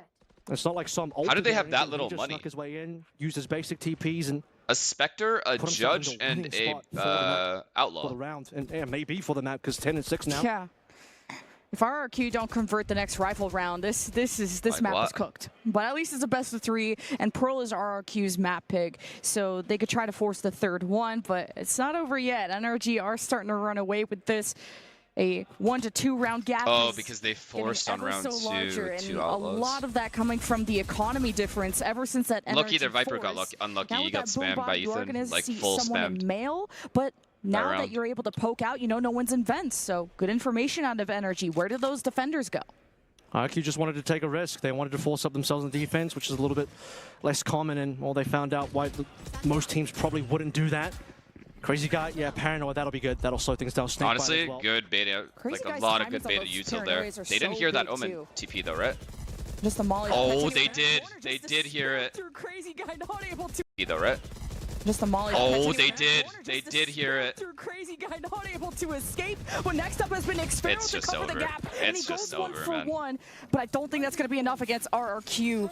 It's not like Som ulted did they or have that anything. little He just money? snuck his way in, used his basic TPs, and A Spectre, a Put himself Judge, into a and winning a spot for the map. for the Outlaw. round, and yeah, maybe for the map because 10-6 now. Yeah. If RRQ don't convert the next rifle round, this Like map what? is cooked. But at least it's a best of 3, and Pearl is RRQ's map pick, so they could try to force the 3rd one, but it's not over yet. NRG are starting to run away with this. A 1 to 2 round gap. Oh, is because they getting forced on ever round so larger, 2 and two a Outlaws. lot of that coming from the economy difference ever since that Lucky NRG their Viper got force. unlucky. Now He with got that boom spammed bot, by you are Ethan, gonna like see full someone spammed. in mail, but now round. that you're able to poke out, you know no one's in vents, so good information out of NRG. Where did those defenders go? RQ just wanted to take a risk. They wanted to force up themselves in defense, which is a little bit less common, and well, they found out why most teams probably wouldn't do that. Crazy guy, yeah, paranoid, that'll be good. That'll slow things down. Snake bite Honestly, as well. good beta. Crazy Like a Guy's lot of timings good on beta those util there. paranoias are They didn't so hear that big, Omen too. TP though, right? Just the molly. Oh, catching they him did. corner, They just did to hear spin it. through Crazy Guy, not able to. Though, right? Just the molly. Oh, catching they him did. corner, They just to did hear spin it. Through Crazy Guy, not able to escape. Well, next up has been Xpera It's to just cover over. the gap, and he It's goes just 1 over, for man. 1. But I don't think that's going to be enough against RRQ.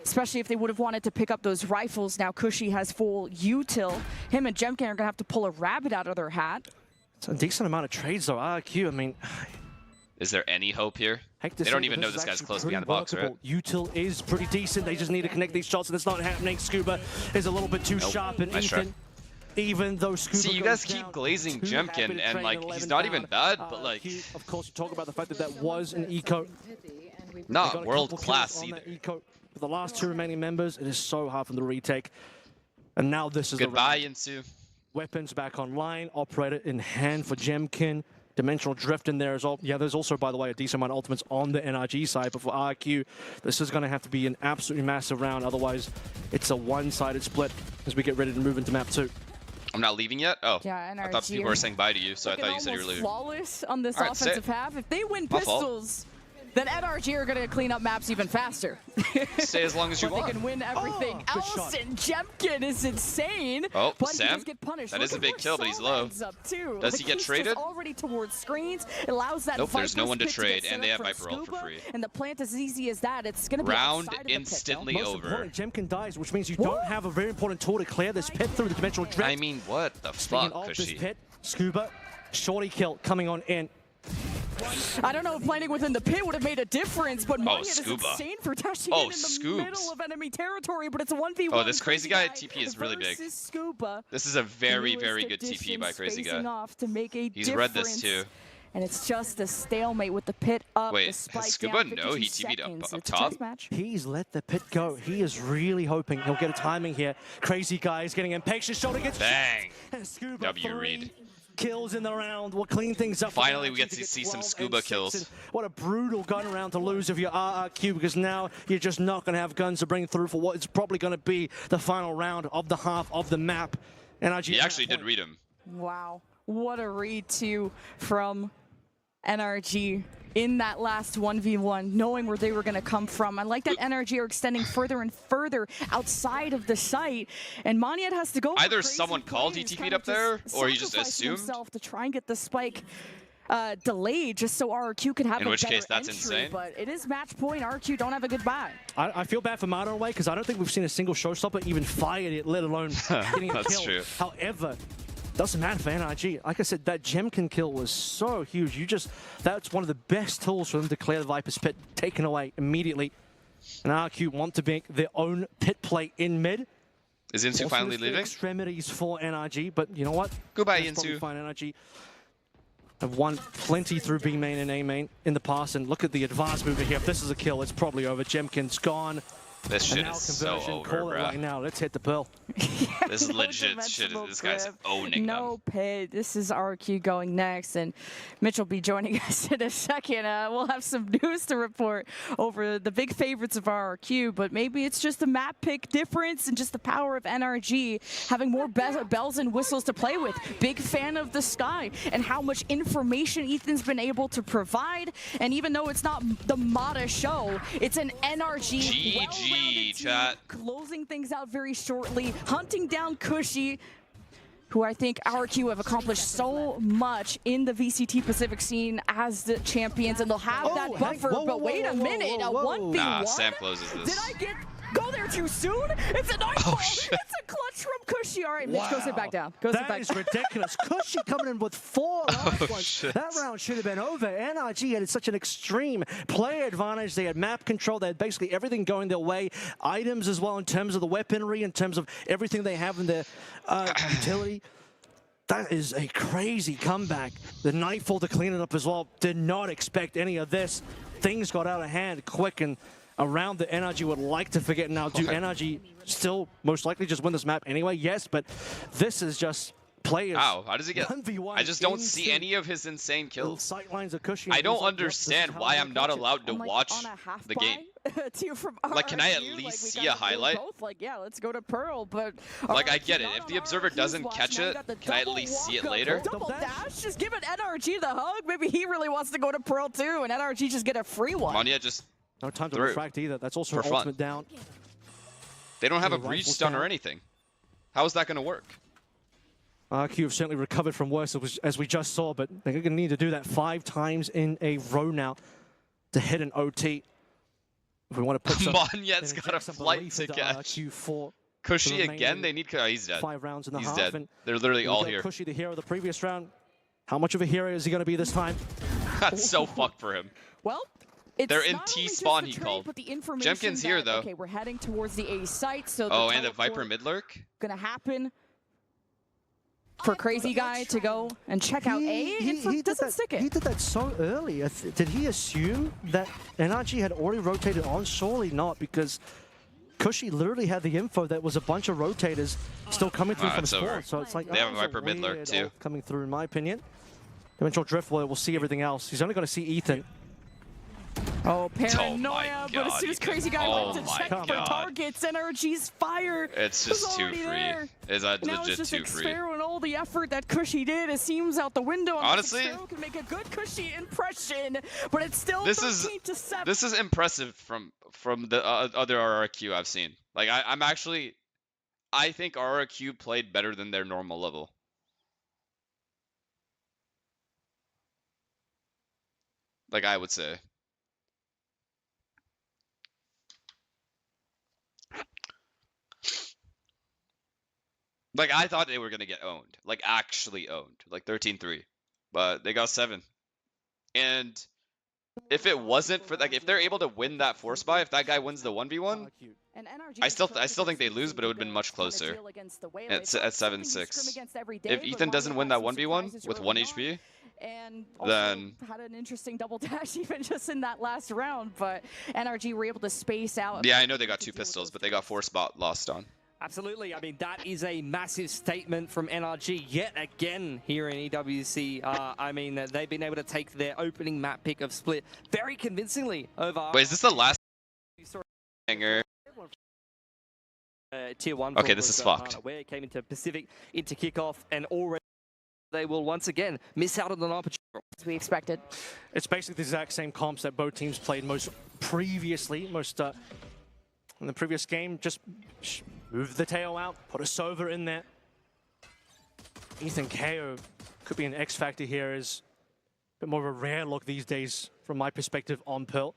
Especially if they would have wanted to pick up those rifles. Now Cushy has full util. Him and Jemkin are going to have to pull a rabbit out of their hat. It's a decent amount of trades though. RQ, I mean, Is there any hope here? They don't even know this guy's close behind the box, right? Util is pretty decent. They just need to connect these shots, and it's not happening. Scuba is a little bit too sharp, and nice try. Even though Scuba See, you guys keep glazing Jemkin, and like he's not even bad, but like of course, you talk about the fact that that was an eco, not world class either. For the last 2 remaining members, it is so hard for them to retake, and now this is goodbye, Yinsu. Weapons back online, operator in hand for Jemkin. Dimensional drift in there as well. Yeah, there's also, by the way, a decent amount of ultimates on the NRG side, but for RQ, this is going to have to be an absolutely massive round. Otherwise, it's a one-sided split as we get ready to move into map 2. I'm not leaving yet? Oh, yeah, NRG, I thought people were saying bye to you, so I thought you said you were leaving. Flawless on this offensive half. If they win pistols, then NRG are going to clean up maps even faster. Stay as long as you want. They can win everything else, and Jemkin is insane. Oh, but Sam, he get punished. that is a big kill, but he's low. Does he get traded? Already towards screens. It allows that nope, there's no one to trade, and they have Viper ult for free. And the plant is as easy as that. It's going to be round instantly over. Jemkin dies, which means you don't have a very important tool to clear this pit through the dimensional drift. I mean, what the fuck, Cushy? Scuba, shorty kill coming on in. I don't know if planting within the pit would have made a difference, but Manya is insane for dashing in the middle of enemy territory, but it's a 1v1. Oh, this crazy guy TP is really big. Scuba. This is a very, very good TP by Crazy Guy. He's read this too. And it's just a stalemate with the pit up. Wait, the spike has Scuba down, know he TP'd up top? He's let the pit go. He is really hoping he'll get a timing here. Crazy Guy is getting impatient. Shoulder gets bang. And Scuba W read. Kills in the round. We'll clean things up. Finally, we get to see some Scuba kills. What a brutal gun round to lose if you're RRQ, because now you're just not going to have guns to bring through for what is probably going to be the final round of the half of the map. NRG he actually did read him. Wow. What a read, too, from NRG in that last 1v1, knowing where they were going to come from. I like that NRG are extending further and further outside of the site, and Monyet has to go. Either someone called he TP'd up there, or he just assumed himself to try and get the spike delayed, just so RQ could have in a which better case that's entry, insane. But it is match point. RQ don't have a good buy. I feel bad for Martin away, because I don't think we've seen a single showstopper even fired it, let alone getting a that's kill. True. However, doesn't matter for NRG. Like I said, that Jemkin kill was so huge. That's one of the best tools for them to clear the Viper's pit, taken away immediately. And RQ want to make their own pit play in mid. Is Insu finally leaving? Extremities for NRG, but you know what? Goodbye, Insu. Fine, NRG have won plenty through B main and A main in the past, and look at the advanced movement here. If this is a kill, it's probably over. Jemkin's gone. This shit is so over, Call it right now. Let's hit the pearl. This is legit shit. This guy's owning them. No pit. This is RQ going next, and Mitch will be joining us in a second. We'll have some news to report over the big favorites of RQ, but maybe it's just the map pick difference and just the power of NRG having more bells and whistles to play with. Big fan of the Sky and how much information Ethan's been able to provide, and even though it's not the Mata show, it's an NRG. GG. Chat. Closing things out very shortly, hunting down Cushy, who I think RQ have accomplished so much in the VCT Pacific scene as the champions, and they'll have that buffer. But wait a minute, a 1v1? Nah, Sam closes this. Did I go there too soon? It's a nightfall. It's a clutch from Cushy. All right, Mitch, go sit back down. That is ridiculous. Cushy coming in with 4 rounds. That round should have been over. NRG had such an extreme player advantage. They had map control. They had basically everything going their way. Items as well in terms of the weaponry, in terms of everything they have in their utility. That is a crazy comeback. The Nightfall to clean it up as well. Did not expect any of this. Things got out of hand quick, and around the NRG would like to forget now. Do NRG still most likely just win this map anyway? Yes, but this is just players. Wow, how does he get? 1v1 I just don't see any of his insane kills. Sight lines are cushy. I don't understand why I'm not allowed to watch the game. Like, can I at least see a highlight? Like, yeah, let's go to Pearl, but like, I get it. If the observer doesn't catch it, can I at least see it later? Double dash, just give it NRG the hug. Maybe he really wants to go to Pearl too, and NRG just get a free one. Manya just no time to refract either. That's also an ultimate down. They don't have a breach stun or anything. How is that going to work? RQ have certainly recovered from worse, as we just saw, but they're going to need to do that 5 times in a row now to hit an OT. If we want to put some... Monyet's got a flight to catch. Cushy again? They need... Oh, he's dead. 5 rounds in the he's half. dead. They're literally all here. Cushy, the hero of the previous round. How much of a hero is he going to be this time? That's so fucked for him. Well, it's they're in not T only just spawn, the he trade, called. but the information Jemkin's here, that, though. Okay, we're heading towards the A site, so Oh, and the Viper mid lurk? Gonna happen for Crazy Guy to go and check out A. He doesn't stick it. He did that so early. Did he assume that NRG had already rotated on? Surely not, because Cushy literally had the info that was a bunch of rotators still coming through from spawn. So it's like they have a Viper mid lurk too. Coming through, in my opinion. Dimensional Drift will see everything else. He's only going to see Ethan. Oh, paranoia, but as soon as Crazy Guy went to check for God. targets, NRG's fire It's just too free. There. It's now legit it's just too free. Xfero and all the effort that Cushy did, it seems out the window. Honestly, Xfero can make a good Cushy impression, but it's still this 13-7. This is impressive from the other RRQ I've seen. Like I think RRQ played better than their normal level. Like I would say. Like, I thought they were going to get owned. Like, actually owned. Like, 13-3. But they got 7. And if it wasn't for, like, if they're able to win that force buy, if that guy wins the 1v1, I still think they lose, but it would have been much closer at 7-6. If Ethan doesn't win that 1v1 with 1 HP, and then had an interesting double dash even just in that last round, but NRG were able to space out. Yeah, I know they got 2 pistols, but they got 4 spot lost on. Absolutely. I mean, that is a massive statement from NRG yet again here in EWC. I mean, they've been able to take their opening map pick of Split very convincingly over... Wait, is this the last hanger? Tier 1. Okay, this is fucked. Where it came into Pacific, into kickoff, and already they will once again miss out on an opportunity. As we expected. It's basically the exact same comps that both teams played previously, in the previous game. Just move the tail out, put a Sova in there. Ethan KO could be an X factor here, is a bit more of a rare look these days from my perspective on Pearl.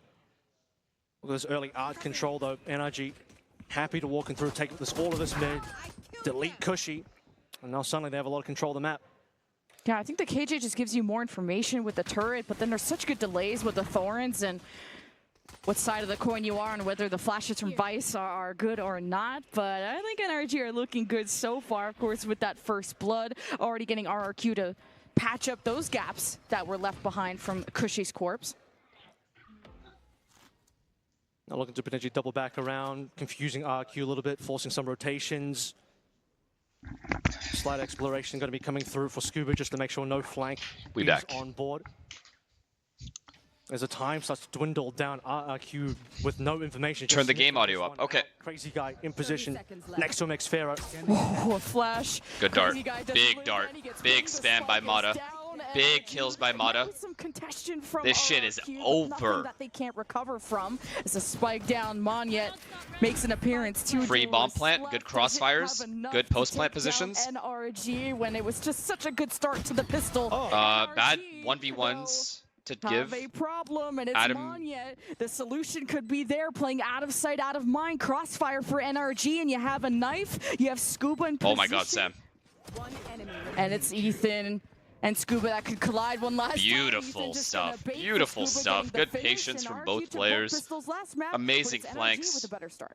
Look at this early art control though. NRG happy to walk in through, take all of this mid, delete Cushy, and now suddenly they have a lot of control of the map. Yeah, I think the KJ just gives you more information with the turret, but then there's such good delays with the Thorns and what side of the coin you are and whether the flashes from Vice are good or not. But I think NRG are looking good so far, of course, with that first blood, already getting RRQ to patch up those gaps that were left behind from Cushy's corpse. Now looking to potentially double back around, confusing RRQ a little bit, forcing some rotations. Slight exploration going to be coming through for Scuba just to make sure no flank is on board. As the time starts to dwindle down, RRQ with no information. Turn the game audio up. Okay. Crazy Guy in position next to him, Xfero. Oh, a flash. Good dart. Big dart. Big spam by Mata. Big kills by Mata. This shit is over. That they can't recover from. As a spike down, Monyet makes an appearance. Free bomb plant, good crossfires, good post plant positions. NRG when it was just such a good start to the pistol. Bad 1v1s. To give a problem, and it's Monyet. The solution could be there, playing out of sight, out of mind. Crossfire for NRG, and you have a knife. You have Scuba in position. Oh my God, Sam. And it's Ethan and Scuba that could collide one last Beautiful stuff. Beautiful stuff. Good patience from both players. Amazing flanks.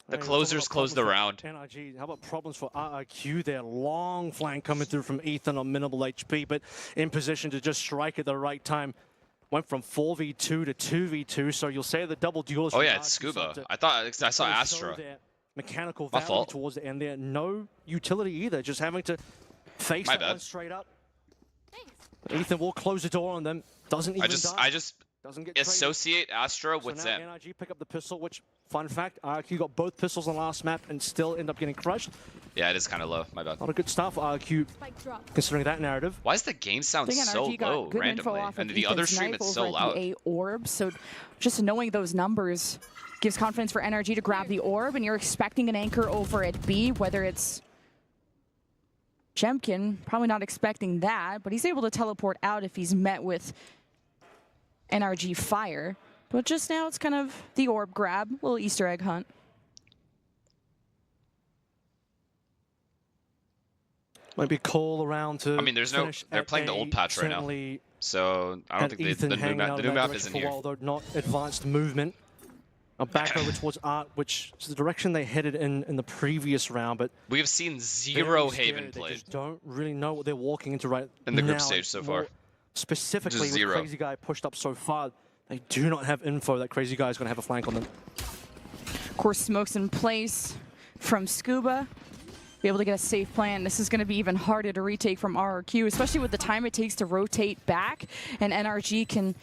The closers closed the round. NRG, how about problems for RRQ there? Long flank coming through from Ethan on minimal HP, but in position to just strike at the right time. Went from 4v2 to 2v2, so you'll say the double duels. Oh yeah, it's Scuba. I saw Astra. Mechanical value towards the end there. No utility either, just having to face that one straight up. Ethan will close the door on them. Doesn't even die. I just associate Astra with so Zem. NRG pick up the pistol, which, fun fact, RQ got both pistols on the last map and still end up getting crushed. Yeah, it is kind of low. My bad. Not a good start for RQ, considering that narrative. Why does the game sound so low randomly? And the other stream, it's so loud. A orb, so just knowing those numbers gives confidence for NRG to grab the orb, and you're expecting an anchor over at B, whether it's Jemkin, probably not expecting that, but he's able to teleport out if he's met with NRG fire. But just now, it's kind of the orb grab, little Easter egg hunt. Might be call around to. I mean, they're playing the old patch right now. So I don't think the new map isn't here. Though not advanced movement. Back over towards Art, which is the direction they headed in the previous round, but we have seen zero Haven They played just don't really know what they're walking into right in the group now. stage so far. Specifically, Just with zero. Crazy Guy pushed up so far, they do not have info that Crazy Guy is going to have a flank on them. Of course, smokes in place from Scuba. Be able to get a safe plan. This is going to be even harder to retake from RRQ, especially with the time it takes to rotate back, and NRG can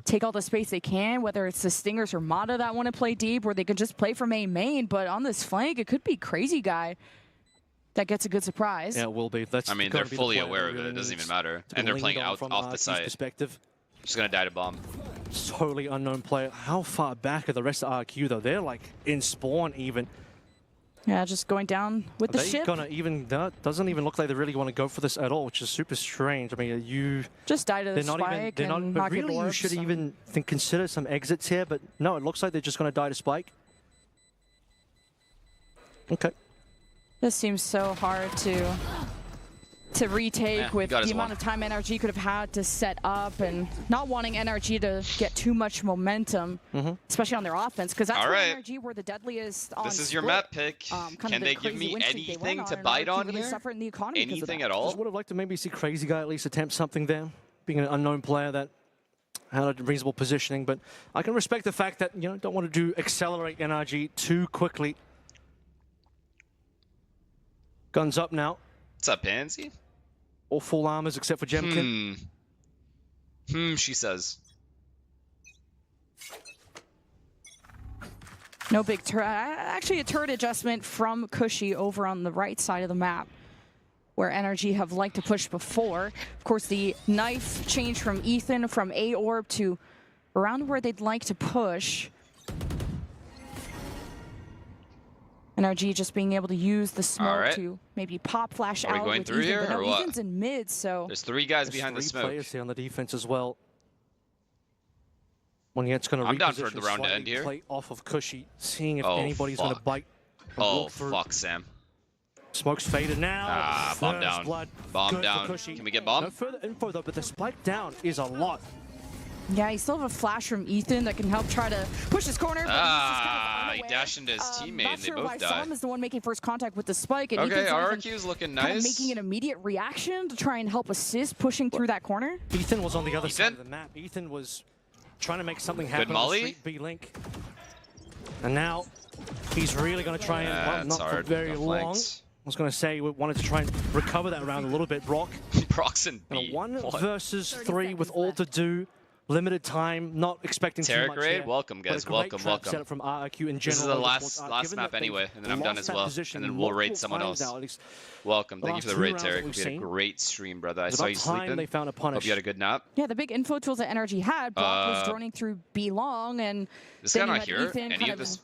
take all the space they can, whether it's the Stingers or Mata that want to play deep, or they can just play from A main. But on this flank, it could be Crazy Guy that gets a good surprise. Yeah, it will be. That's I mean, they're fully aware of it. It doesn't even matter. And they're playing out off the site. Perspective. Just going to die to bomb. Totally unknown player. How far back are the rest of RQ, though? They're, like, in spawn, even. Yeah, just going down with the ship. Gonna even, doesn't even look like they really want to go for this at all, which is super strange. I mean, you just die to the spike and but really, you should even consider some exits here. But no, it looks like they're just going to die to spike. Okay. This seems so hard to retake with the amount of time NRG could have had to set up, and not wanting NRG to get too much momentum, especially on their offense, because that's where NRG were the deadliest on This is split. your map pick. Can they give me anything to bite on really here? In the economy Anything at all? Just would have liked to maybe see Crazy Guy at least attempt something there, being an unknown player that had a reasonable positioning. But I can respect the fact that, you know, don't want to accelerate NRG too quickly. Guns up now. What's up, Pansy? All full armors except for Jemkin. She says. No big turret. Actually, a turret adjustment from Cushy over on the right side of the map, where NRG have liked to push before. Of course, the knife change from Ethan from A orb to around where they'd like to push. NRG just being able to use the smoke to maybe pop flash out. Are we going through Ethan, here, or what? Ethan's in mid, so there's 3 guys behind the smoke. Players here on the defense as well. It's going to I'm down for the round to end here. Play off of Cushy, seeing if anybody's going to bite. Oh, fuck, Sam. Smoke's faded now. Bomb down. Bomb down. Can we get bomb? No further info, though, but the spike down is a lot. Yeah, you still have a flash from Ethan that can help try to push his corner. But he dashed into his teammate and they both died. Sam is the one making first contact with the spike. And okay, RRQ's looking nice. Kind of making an immediate reaction to try and help assist pushing through that corner. Ethan was on the other side of the map. Ethan was trying to make something happen. Good molly. B-Link. And now he's really going to try and, well, not for very long. I was going to say we wanted to try and recover that round a little bit. Brock's in B. 1 versus 3 with all to do. Limited time, not expecting too much here. Welcome, guys. Welcome. Setup from RRQ in general. This is the last map anyway, and then I'm done as well. And then we'll raid someone else. Welcome. Thank you for the raid, Tarek. We had a great stream, brother. I saw you sleeping. They found a punish. Hope you had a good nap. Yeah, the big info tools that NRG had. Brock was droning through B long, and this guy not here. Ethan Any of this?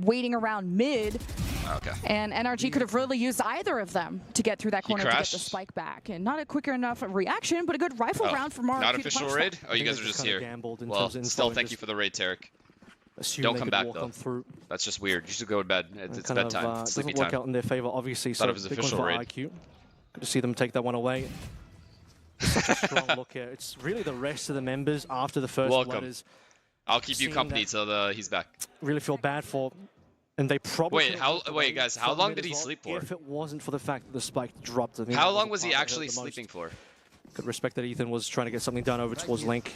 Waiting around mid. Okay. And NRG could have really used either of them to get through that corner to get the spike back. And not a quicker enough reaction, but a good rifle round from RRQ. Not official raid? Oh, you guys are just here. Well, still thank you for the raid, Tarek. Don't come back, though. That's just weird. You should go to bed. It's bedtime. It's sleepy time. Doesn't work out in their favor, obviously. Thought it was official raid. Good to see them take that one away. Such a strong look here. It's really the rest of the members after the first blooders. I'll keep you company till he's back. Really feel bad for, and they probably. Wait, guys. How long did he sleep for? If it wasn't for the fact that the spike dropped. How long was he actually sleeping for? Could respect that Ethan was trying to get something done over towards Link.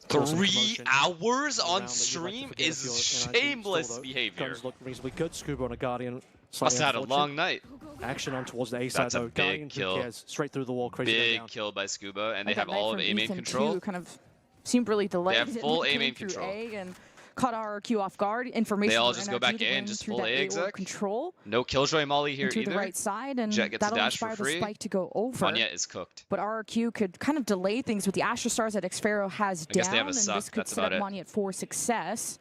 3 hours on stream is shameless behavior. Guns look reasonably good. Scuba on a Guardian. Must have had a long night. Action on towards the A side. That's a big kill. Straight through the wall. Crazy. Big kill by Scuba, and they have all of A main control. Kind of seemed really delayed. They have full A main control. And caught RRQ off guard. Information. They all just go back in, just full A exec. Control. No Killjoy Molly here either. either. To the right side, and Jet gets a dash inspire for free. The spike to go over. Vanya is cooked. But RRQ could kind of delay things with the Astra Stars that Xfero has down, they have a and suck. this could set up Manya for success.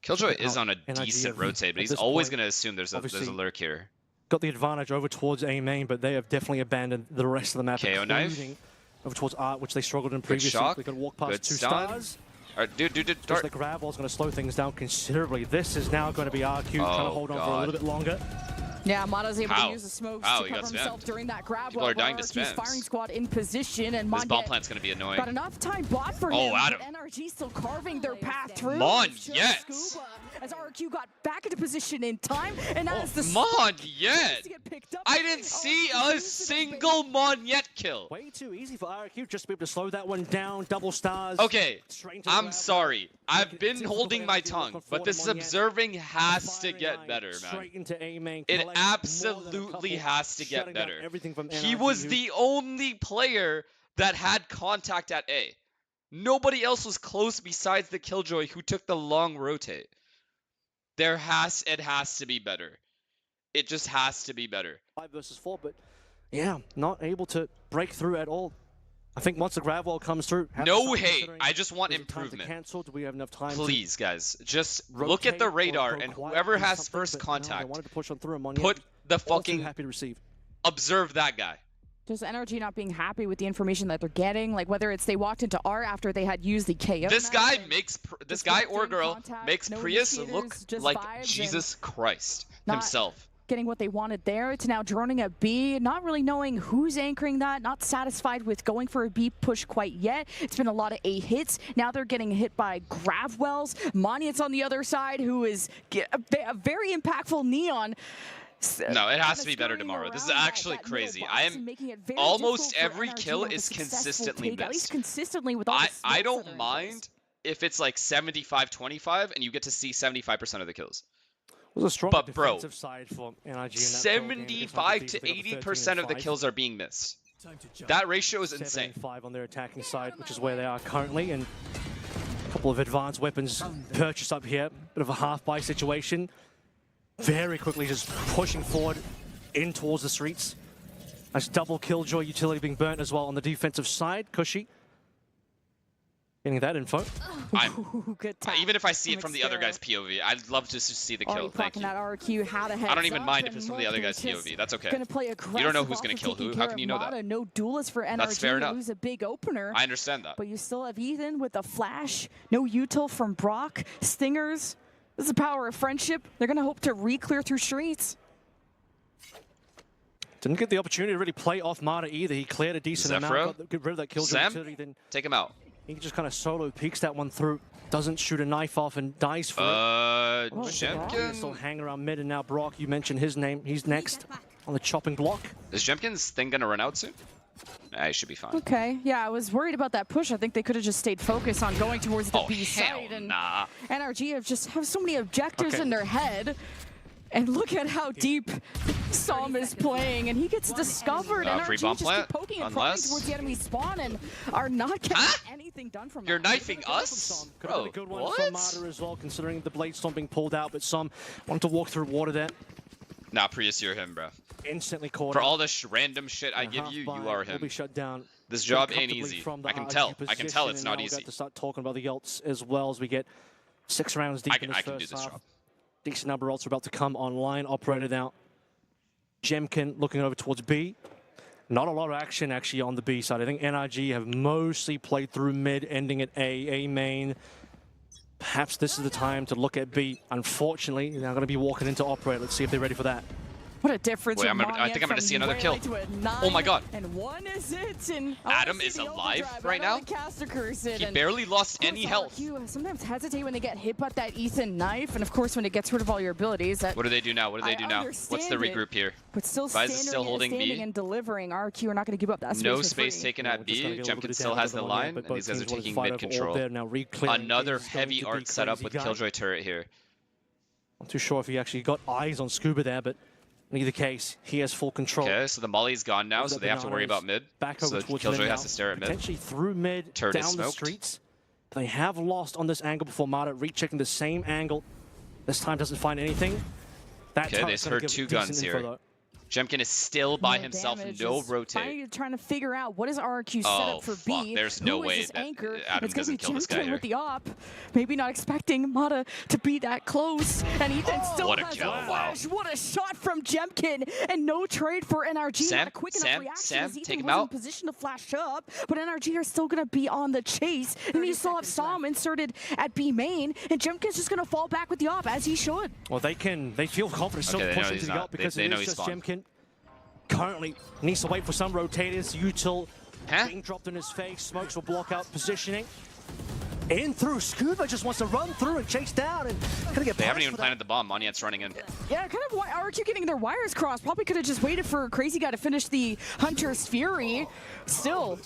Killjoy is on a decent rotate, but he's always going to assume there's a lurk here. Got the advantage over towards A main, but they have definitely abandoned the rest of the map. KO knife. Over towards Art, which they struggled in previously. They could walk past 2 stars. Alright, dude. The grab wall is going to slow things down considerably. This is now going to be RQ trying to hold on for a little bit longer. Yeah, Mata's able How? to use the smokes How? to He cover got himself spammed. during that grab. People are dying to spam. Firing squad in position, and This bomb Mon plant's gonna be annoying. got enough time bought for him. Adam. But NRG still carving their path through. Mon, Shows yes. Scuba as RQ got back into position in time, and now as the Mon, to yet. get picked up. I didn't see a single Mon yet kill. Way too easy for RQ just to be able to slow that one down. Double stars. Okay, Straight into the I'm grab. sorry. I've It's been difficult holding for my NRG to tongue, look but this forward on yet. observing has to Firing get line better, man. Straight into A main. It Collecting more than a absolutely couple, has to get shutting down better. everything from He NRG, was who- the only player that had contact at A. Nobody else was close besides the Killjoy who took the long rotate. It has to be better. It just has to be better. 5 versus 4, but yeah, not able to break through at all. I think once the grab wall comes through, have to No start hate. considering, I just want is it time to improvement. cancel? Do we have enough time Please, guys, just to look at the rotate or radar go and quiet, whoever do has something? first But no, they contact, wanted to push on through him on put the all too fucking happy to receive. observe that guy. Just NRG not being happy with the information that they're getting, like whether it's they walked into R after they had used the KO. This guy method, makes this just guy left or in girl contact, makes no Prius initiators, look just like vibes, and Jesus Christ not- himself. getting what they wanted there. It's now droning a B, not really knowing who's anchoring that, not satisfied with going for a B push quite yet. It's been a lot of A hits. Now they're getting hit by Gravwells. Moniet's on the other side, who is a very impactful Neon. No, it has to be better tomorrow. This is actually crazy. I am almost every kill is consistently at least missed. consistently with all the I smokes that are in don't place. mind if it's like 75-25 and you get to see 75% of the kills. It was a strong But, bro, defensive side for NRG in that 75 to 80% of the kills are being missed. That ratio is insane. 7-5 on their attacking side, which is where they are currently, and a couple of advanced weapons purchased up here. Bit of a half-buy situation. Very quickly just pushing forward in towards the streets. Nice double Killjoy utility being burnt as well on the defensive side. Cushy getting that info. I'm, Good time. even if I see it from the other guy's POV, I'd love to just see the kill. Thank you. That RQ, how to I don't even mind if it's from the other guy's POV. That's okay. Gonna play You don't know who's going to kill who. How can you know that? No duelist for NRG. That's fair enough. Lose a big opener. I understand that. But you still have Ethan with the flash. No util from Brock. Stingers. This is the power of friendship. They're going to hope to re-clear through streets. Didn't get the opportunity to really play off Mata either. He cleared a decent amount, got rid of that Killjoy Sam, utility, then take him out. he just kind of solo peeks that one through, doesn't shoot a knife off and dies for it. Jemkin. Still hang around mid, and now Brock, you mentioned his name. He's next on the chopping block. Is Jemkin's thing going to run out soon? He should be fine. Okay, yeah, I was worried about that push. I think they could have just stayed focused on going towards the B hell side. And nah. NRG have so many objectives Okay. in their head. And look at how deep Som is playing, and he gets discovered. Free NRG bomb just plant, keep poking and prodding unless- towards the enemy spawn and are not getting anything done from You're that. knifing us? Could have been a good one from Mata as well, considering the blade storm being pulled out, but some wanted to walk through water there. Nah, Prius, you're him, bro. Instantly caught For out. all the random shit I And give you, half you are will him. be shut down. This job Pretty ain't comfortably easy. from the I can RG tell. I can tell position, it's and not now we've got easy. to start talking about the ults as well as we get 6 rounds deep in this I can do first this half. job. Decent number of ults are about to come online. Operated out. Jemkin looking over towards B. Not a lot of action actually on the B side. I think NRG have mostly played through mid, ending at A main. Perhaps this is the time to look at B. Unfortunately, they're going to be walking into Operate. Let's see if they're ready for that. What a difference! Wait, from I think I'm gonna from see another way kill. late to a 9, Oh my god. And 1 is it. And Adam is alive right now? He barely lost any health. You sometimes hesitate when they get hit by that Ethan knife, and of course when it gets rid of all your abilities. That What do they do now? What do they I do now? What's the understand it, regroup here? But still Vise is still standing holding B. and delivering. RQ are not going to give up that space No for space free. taken Yeah, at we're just gonna B. get a little bit Jemkin of still damage has the on one here, line, but and these both guys are teams want to taking fight mid over all control. there. Now re-clearing Another is going heavy to be arc setup crazy with guy. Killjoy turret here. Not too sure if he actually got eyes on Scuba there, but in either case, he has full control. Okay, so the Molly's gone now, Those so are they have to worry bananas. about mid. Back over So towards Killjoy mid has now. to stare at mid. Potentially through mid, Turret is down the smoked. streets. They have lost on this angle before. Mata rechecking the same angle. This time doesn't find anything. That Okay, they turret's gonna heard give 2 decent guns info, here. though. Jemkin is still by No himself, damage, no just rotate. finally trying to figure out what is RRQ set Oh, up for fuck. B. There's no Who is way this that anchor? Adam It's gonna be doesn't kill this guy Jemkin here. with the op. Maybe not expecting Mata to be that close. And Ethan still what a has kill, a wow. flash. What a shot from Jemkin. And no trade for NRG. Sam, Not a quick enough reaction Sam, as Ethan take him was in out. position to flash up. But NRG are still going to be on the chase. And you still have Sam inserted at B main. And Jemkin's just going to fall back with the op, as he should. Well, they feel confident still Okay, they know pushing he's to the not- up because they it know is he's just spawned. Jemkin. Currently needs to wait for some rotators. Util Huh? being dropped in his face. Smokes will block out positioning. In through. Scuba just wants to run through and chase down and gonna get They haven't punished even for planted the bomb. Monyet's running in. Yeah, kind of why RQ getting their wires crossed. Probably could have just waited for Crazy Guy to finish the Hunter's Fury. Still,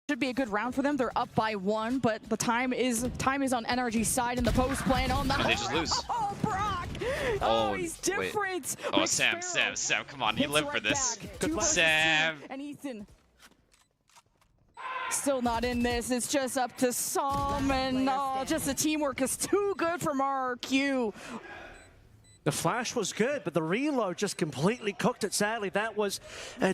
should be a good round for them. They're up by 1, but the time is on NRG's side in the post plan on the. And they just lose. Oh, Brock! Oh, he's wait. different. Oh, But Sam, Sparrow come on. He hits lived for right this. back. 2 versus Sam. 2, and Ethan still not in this. It's just up to Sam, and just the teamwork is too good from RRQ. The flash was good, but the reload just completely cooked it. Sadly, that was a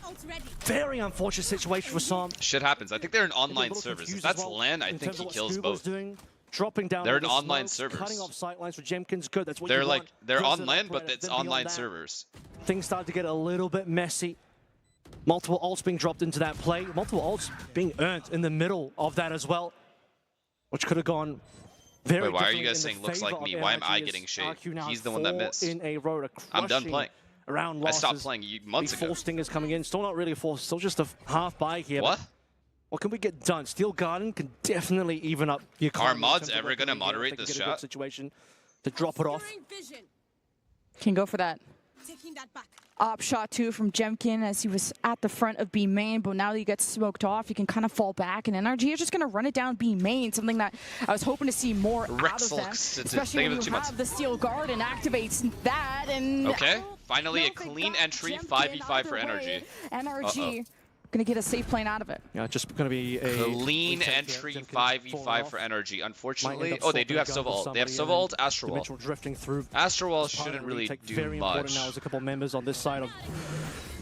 very unfortunate situation for Sam. Shit happens. I think they're in online Little servers. If confused that's as well Len, I in think terms he of what kills Scuba's both. doing. Dropping down They're all in the online smokes, servers. Cutting off sight lines for Jemkin's good. That's what They're you like want. they're Good as on an LAN, but operator. it's Then beyond online that, servers. Things started to get a little bit messy. Multiple ults being dropped into that play. Multiple ults being earned in the middle of that as well, which could have gone very Wait, why are you differently guys in the saying looks favor like me? of Why am I NRG as getting shade? RQ now He's the one that 4 missed. in a row to I'm done crushing playing. around I losses. stopped playing months ago. Full stingers coming in. Still not really a force. Still just a half buy here. What? What can we get done? Steel Garden can definitely even up your Are mods ever going to moderate this shot? Situation to drop it off. Can go for that. Taking that back. Op shot too from Jemkin as he was at the front of B main, but now that he gets smoked off, he can kind of fall back, and NRG is just going to run it down B main, something that I was hoping to see more out of them, especially when you have the Steel Guard and activates that, and... Okay, finally a clean entry, 5v5 for NRG. NRG going to get a safe plane out of it. Yeah, just going to be a clean entry, 5v5 for NRG. Unfortunately, oh, they do have Sova ult. They have Sova ult, Astral Wall. Drifting through. Astral Wall shouldn't really do very important now much. as a couple members on this side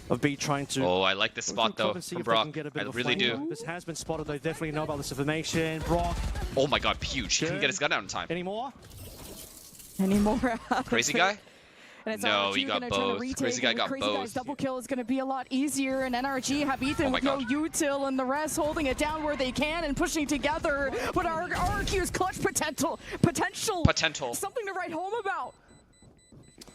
of B trying to... Oh, I like this spot though from Brock. I really do. This has been spotted. They definitely know about this information. Brock. Oh my god, huge. He couldn't get his gun out in time. Any more? Crazy guy? And No, he got both. Crazy guy got Crazy both. Guy's double kill is going to be a lot easier, and NRG have Ethan with no util, and the rest holding it down where they can and pushing together. But our RQ's clutch potential. Something to write home about.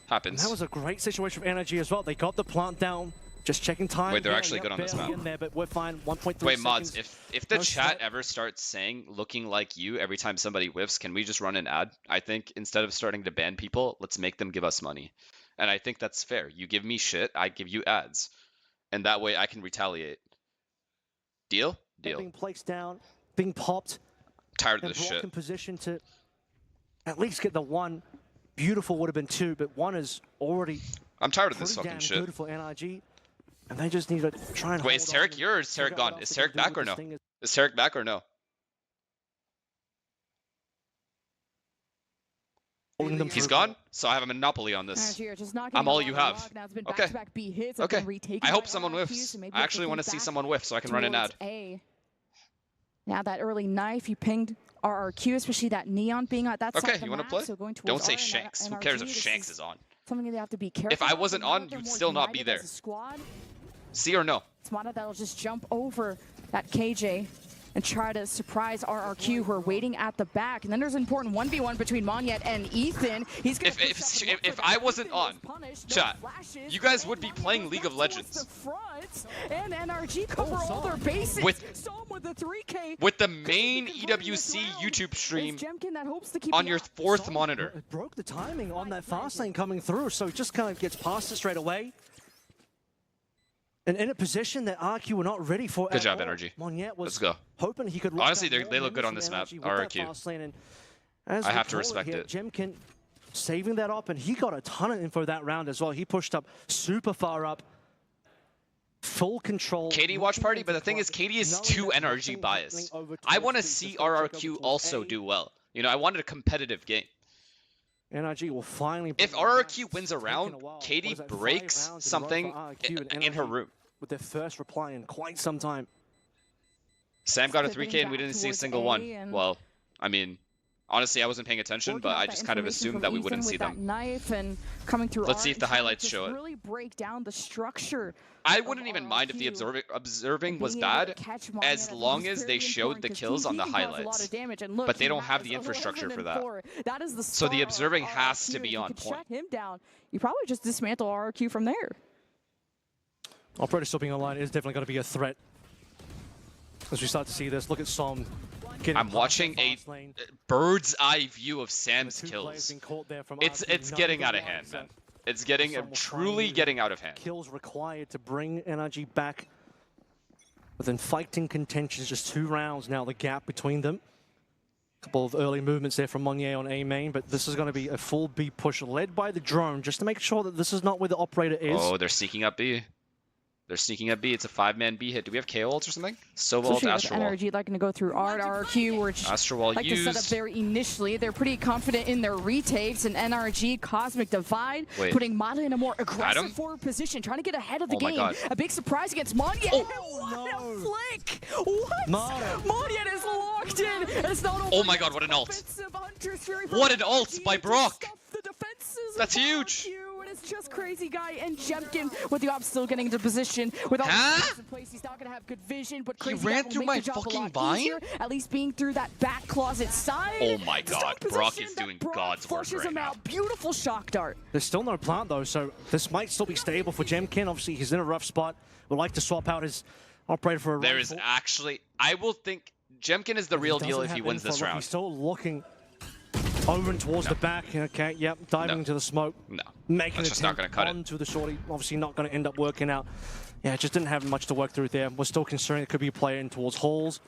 Happens. And that was a great situation for NRG as well. They got the plant down. Just checking time. Wait, they're actually good on this map. In there, but we're fine. 1.3 Wait, mods, seconds. if the chat ever starts saying looking like you every time somebody whiffs, can we just run an ad? I think instead of starting to ban people, let's make them give us money. And I think that's fair. You give me shit, I give you ads. And that way I can retaliate. Deal? Deal. Being placed down, being popped. Tired of this shit. In position to at least get the one. Beautiful would have been two, but one is already I'm tired of this fucking shit. Good for NRG. And they just need to try and wait, is Tarek here or is Tarek gone? Is Tarek back or no? Is Tarek back or no? He's gone? So I have a monopoly on this. I'm all you have. Okay. Okay. I hope someone whiffs. I actually want to see someone whiff so I can run an ad. Now that early knife, you pinged RRQ, especially that Neon being at that side Okay, of the you want to map, play? so going Don't say R Shanks. and Who cares if RRG, Shanks is on? Something they have to be careful. If I wasn't on, you'd still not be there. See or no? Smada that'll just jump over that KJ and try to surprise RRQ, who are waiting at the back. And then there's an important 1v1 between Monyet and Ethan. He's gonna if I wasn't on, chat, you guys would be playing League of Legends. And NRG cover all their bases. With the 3K. With the main EWC YouTube stream on your fourth monitor. It broke the timing on that fast lane coming through, so it just kind of gets past it straight away. And in a position that RQ were not ready for. Good job, Energy. Monyet was Let's go. Hoping he could. Honestly, they look good on this map, RQ. I have to respect it. Jemkin saving that up, and he got a ton of info that round as well. He pushed up super far up. Full control. Katie watch party, but the thing is, Katie is too NRG biased. I want to see RRQ also do well. You know, I wanted a competitive game. NRG will finally. If RRQ wins a round, Katie breaks something in her room. With their first reply in quite some time. Sam got a 3K and we didn't see a single one. Well, I mean, honestly, I wasn't paying attention, but I just kind of assumed that we wouldn't see them. Let's see if the highlights show it. Really break down the structure. I wouldn't even mind if the observing was bad, as long as they showed the kills on the highlights. But they don't have the infrastructure for that. So the observing has to be on point. You probably just dismantle RRQ from there. Operator still being online is definitely going to be a threat. As we start to see this, look at Som. I'm watching a bird's eye view of Sam's kills. It's getting out of hand, man. It's getting truly getting out of hand. Kills required to bring NRG back within fighting contentions. Just 2 rounds now. The gap between them. A couple of early movements there from Monyet on A main, but this is going to be a full B push led by the drone, just to make sure that this is not where the operator is. Oh, they're sneaking up B. They're sneaking at B. It's a 5-man B hit. Do we have KO ults or something? Sova ult, Astral Wall. NRG liking to go through RRQ, which Astral Wall like used. to set up there initially. They're pretty confident in their retakes, and NRG Cosmic Divide putting Mata in a more aggressive forward position, trying to get ahead of the game. God. A big surprise against Monyet. Oh, what a flick! What? Monyet is locked in. It's not oh my god, what an ult! What an ult by Brock! That's huge! just Crazy Guy and Jemkin with the op still getting into position. With all the in place, he's not going to have good vision, but Crazy Guy will make the job a lot easier, at least being through that back closet side. Oh my god, Brock is doing God's work right now. Beautiful shock dart. There's still no plant though, so this might still be stable for Jemkin. Obviously, he's in a rough spot. Would like to swap out his operator for a rifle. There is actually, I will think Jemkin is the real deal if he wins this round. He's still looking over and towards the back. Okay, yep, diving into the smoke. No, making that's just not going to cut it. Onto the shorty, obviously not going to end up working out. Yeah, just didn't have much to work through there. We're still considering it could be a play in towards halls.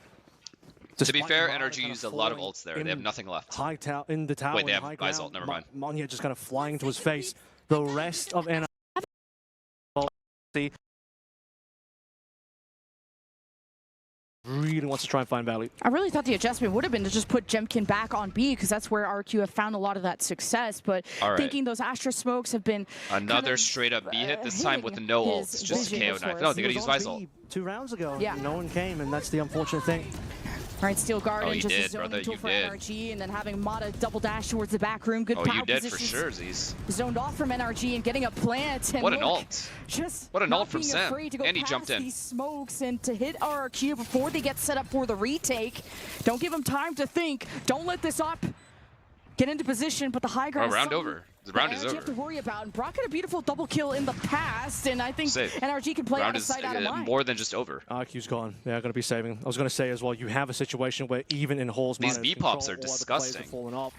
To be fair, NRG used a lot of ults there. They have nothing left. High tower in the tower. Wait, they have Guy's ult. Never mind. Monya just kind of flying into his face. The rest of NRG really wants to try and find value. I really thought the adjustment would have been to just put Jemkin back on B, because that's where RQ have found a lot of that success. But thinking those Astra smokes have been another straight up B hit, this time with no ults, just KO knife. No, they gotta use Vice ult. 2 rounds ago, yeah. No one came, and that's the unfortunate thing. All right, Steel Garden just did, a zoning brother, tool for NRG, and then having Mata double dash towards the back room. Good power you did positions. for sure, Z's. Zoned off from NRG and getting a plant. And what an ult! What an ult from Sam. And he jumped in. These smokes and to hit RRQ before they get set up for the retake. Don't give them time to think. Don't let this up. Get into position, but the high ground. Oh, round over. The round is over. You have to worry about. And Brock had a beautiful double kill in the past, and I think NRG can play out of sight, out of mind. More than just over. RQ's gone. Yeah, going to be saving. I was going to say as well, you have a situation where even in halls, these V pops are disgusting.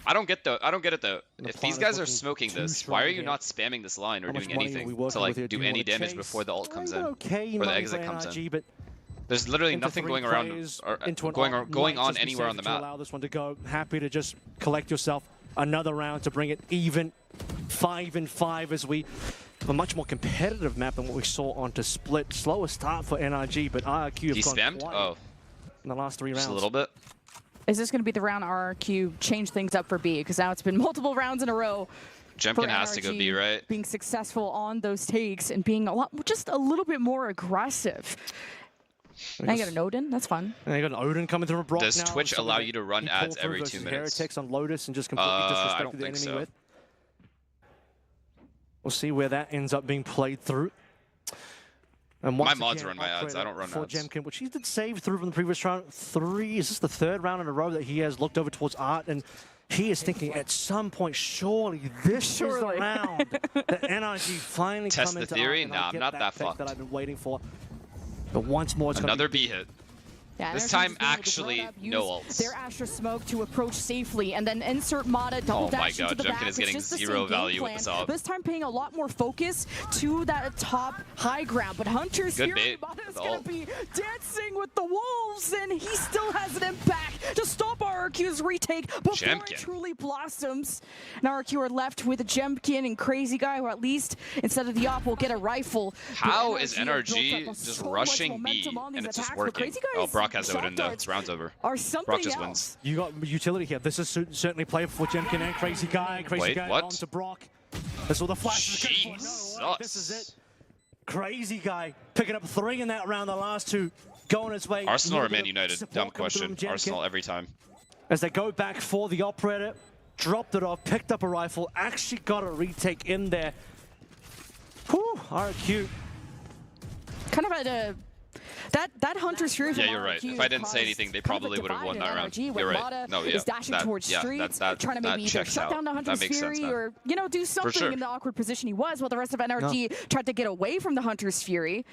I don't get it though. If these guys are smoking this, why are you not spamming this line or doing anything to like do any damage before the ult comes in or the exit comes in? There's literally nothing going around or going on anywhere on the map. Allow this one to go. Happy to just collect yourself another round to bring it even 5-5 as we have a much more competitive map than what we saw onto Split. Slower start for NRG, but RRQ have gone quiet in the last 3 rounds. Just a little bit. Is this going to be the round RRQ change things up for B? Because now it's been multiple rounds in a row. Jemkin has to go B, right? Being successful on those takes and being just a little bit more aggressive. Now you got an Odin, that's fun. And you got an Odin coming through a Brock now. Does Twitch allow you to run ads every 2 minutes? Heretics on Lotus and just completely disrespect the enemy with. We'll see where that ends up being played through. And my mods run my ads, I don't run ads. Jemkin, which he did save through from the previous round. Is this the 3rd round in a row that he has looked over towards Art, and he is thinking at some point, surely this is the round that NRG finally test the theory? Nah, I'm not that fucked. That I've been waiting for. But once more, it's another B hit. Yeah, this time, actually, no ults. Their Astra smoke to approach safely, and then insert Mata, double dash into the back. Jemkin is getting 0 value with this op. This time paying a lot more focus to that top high ground, but Hunter's here. Mata's going to be dancing with the wolves, and he still has an impact to stop RRQ's retake before it truly blossoms. And RRQ are left with Jemkin and Crazy Guy, who at least, instead of the op, will get a rifle. How is NRG just rushing B, and it's just working? Oh, Brock has Odin though. It's rounds over. Brock just wins. You got utility here. This is certainly playable for Jemkin and Crazy Guy. Crazy Guy onto Brock. That's all the flashes. Jesus. This is it. Crazy Guy picking up 3 in that round. The last 2 going his way. Arsenal or Man United? Dumb question. Arsenal every time. As they go back for the operator, dropped it off, picked up a rifle, actually got a retake in there. Whew, RQ. Kind of had a... That Hunter's Fury. Yeah, you're right. If I didn't say anything, they probably would have won that round. You're right. No, yeah. Is dashing towards streets, trying to maybe either shut down the Hunter's Fury or, you know, do something in the awkward position he was, while the rest of NRG tried to get away from the Hunter's Fury.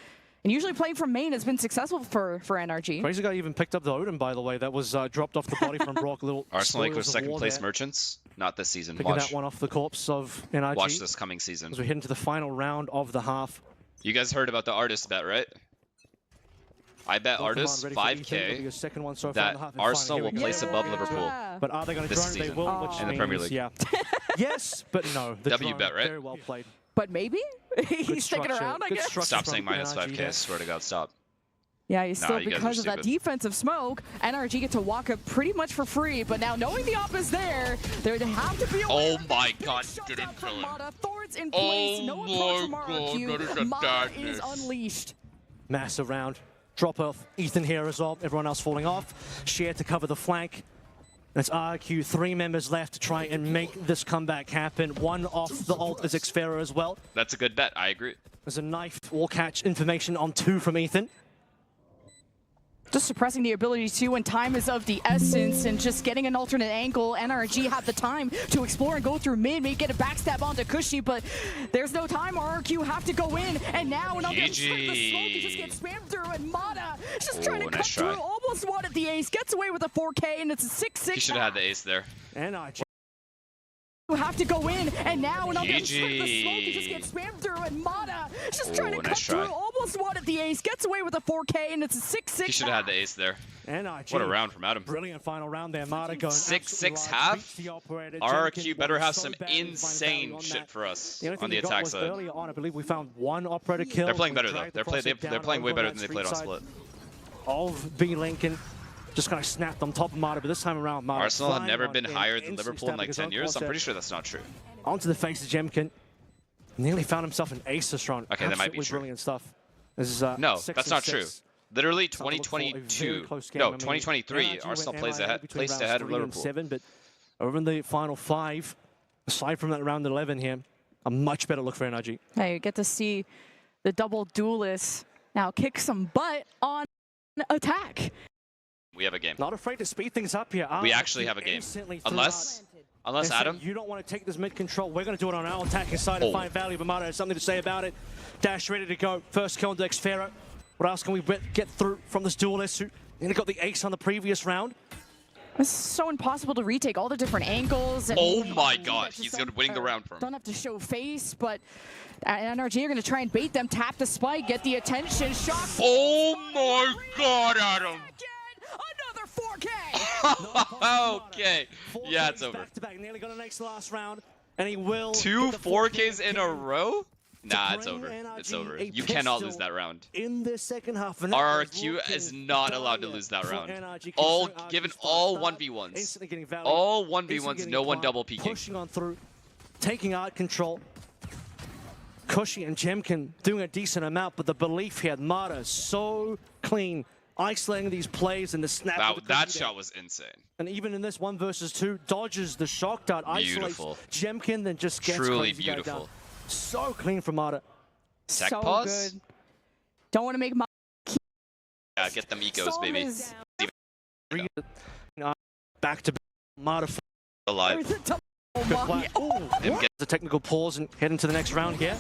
And usually playing from main has been successful for NRG. Crazy Guy even picked up the Odin, by the way. That was dropped off the body from Brock. Little Arsenal equals 2nd place Merchants. Not this season. Picking that one off the corpse of NRG. Watch this coming season. As we head into the final round of the half. You guys heard about the artist bet, right? I bet Artist 5K that Arsenal will place above Liverpool. But are they going to drone? They will, which in the Premier League. Yeah. Yes, but no. W bet, right? Very well played. But maybe he's sticking around. I guess. Stop saying minus 5K. I swear to God, stop. Yeah, he's still because of that defensive smoke. NRG get to walk up pretty much for free. But now knowing the op is there, they have to be. Oh my God! Didn't kill him. Thorns in place. No approach from RRQ. Mata is unleashed. Massive round. Drop off Ethan here as well. Everyone else falling off. Share to cover the flank. It's RQ, 3 members left to try and make this comeback happen. One off the ult is Xfera as well. That's a good bet, I agree. There's a knife wall catch information on 2 from Ethan. Just suppressing the ability to, when time is of the essence, and just getting an alternate angle. NRG had the time to explore and go through mid, maybe get a backstab onto Cushy, but there's no time. RRQ have to go in, and now another the smoke, he just gets spammed through, and Mata just trying to cut through, almost wanted the ace, gets away with a 4K, and it's a 6-6. He should have had the ace there. NRG have to go in, and now another the smoke, he just gets spammed through, and Mata just trying to cut through, almost wanted the ace, gets away with a 4K, and it's a 6-6. He should have had the ace there. NRG. What a round from Adam. Brilliant final round there. Mata going 6-6 half. RRQ better have some insane shit for us on the attack side. Earlier on, I believe we found 1 operator kill. They're playing better though. They're playing way better than they played on Split. Of B Lincoln. Just kind of snapped on top of Mata, but this time around, Mata. Arsenal have never been higher than Liverpool in like 10 years. I'm pretty sure that's not true. Onto the face of Jemkin. Nearly found himself an ace this round. Okay, that might be true. Brilliant stuff. This is, no, that's not true. Literally 2022. No, 2023. Arsenal placed ahead of Liverpool. 7, but over in the final 5, aside from that round 11 here, a much better look for NRG. Hey, you get to see the double duelists now kick some butt on attack. We have a game. Not afraid to speed things up here. We actually have a game. Unless Adam. You don't want to take this mid control. We're going to do it on our attacking side and find value. But Mata has something to say about it. Dash ready to go. First kill on Xfera. What else can we get through from this duelist who nearly got the ace on the previous round? It's so impossible to retake all the different angles. And oh my god, he's winning the round for him. Don't have to show face, but NRG are going to try and bait them, tap the spike, get the attention, shock. Oh my god, Adam. Another 4K. Okay. Yeah, it's over. Back to back. Nearly got an ace last round, and he will. 2 4Ks in a row? Nah, it's over. It's over. You cannot lose that round. In the second half, RRQ is not allowed to lose that round. Given all 1v1s. All 1v1s, no one double peeking. Pushing on through, taking out control. Cushy and Jemkin doing a decent amount, but the belief here, Mata is so clean. Isolating these plays and the snap. That shot was insane. And even in this 1 versus 2, dodges the shock dart, isolates Jemkin, then just gets truly beautiful. So clean from Mata. Sec so pause? Good. Don't want to make yeah, get them ecos, baby. Back to Mata. Alive. The technical pause and head into the next round here.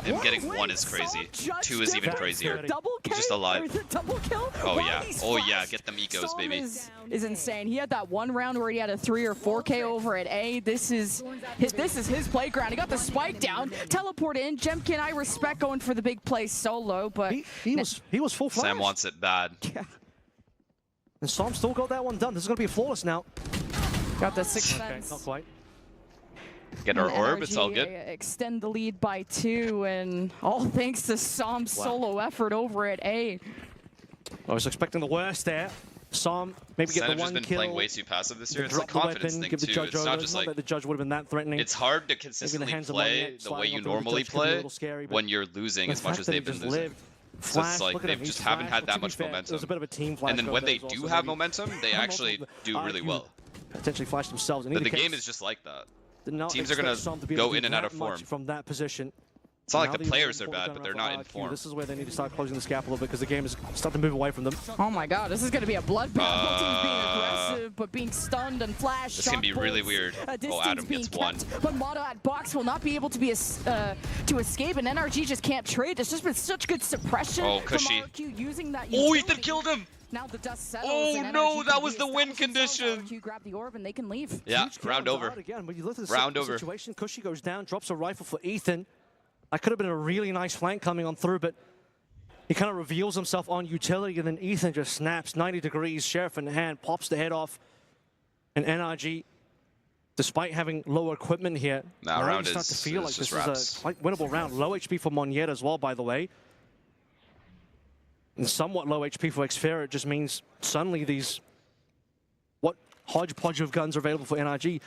Him getting 1 is crazy. 2 is even crazier. He's just alive. Oh yeah. Oh yeah, get them ecos, baby. Is insane. He had that 1 round where he had a 3 or 4K over at A. This is his playground. He got the spike down, teleport in. Jemkin, I respect going for the big play solo, but he was full flash. Sam wants it bad. Yeah. And Sam still got that one done. This is gonna be flawless now. Got the 6 okay, not quite. Get our orb, it's all good. Extend the lead by 2, and all thanks to Sam's solo effort over at A. I was expecting the worst there. Sam maybe get the 1 kill. Has been playing way too passive this year. It's a confidence thing too. It's not just like the judge would have been that threatening. It's hard to consistently play the way you normally play when you're losing as much as they've been losing. So it's like they just haven't had that much momentum. And then when they do have momentum, they actually do really well. Potentially flash themselves. But the game is just like that. Teams are going to go in and out of form. From that position. It's not like the players are bad, but they're not in form. This is where they need to start closing this gap a little bit because the game is starting to move away from them. Oh my god, this is going to be a bloodbath. Both teams being aggressive, but being stunned and flashed. This can be really weird. Oh, Adam gets 1. But Mata at box will not be able to be to escape, and NRG just can't trade. There's just been such good suppression from RQ using that utility. Oh, Ethan killed him! Now the dust settles. Oh no, that was the win condition. RQ grab the orb and they can leave. Yeah, round over. Again, when you look at the round over. Situation, Cushy goes down, drops a rifle for Ethan. That could have been a really nice flank coming on through, but he kind of reveals himself on utility, and then Ethan just snaps 90 degrees, sheriff in hand, pops the head off. And NRG, despite having lower equipment here, now you start to feel like this is a quite winnable round. Low HP for Monier as well, by the way. And somewhat low HP for Xfera. It just means suddenly these hodgepodge of guns are available for NRG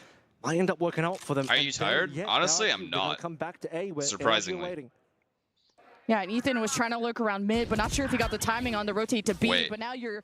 might end up working out for them. Are you tired? Honestly, I'm not. Come back to A where surprisingly. waiting. Yeah, and Ethan was trying to look around mid, but not sure if he got the timing on the rotate to B. Wait. But now you're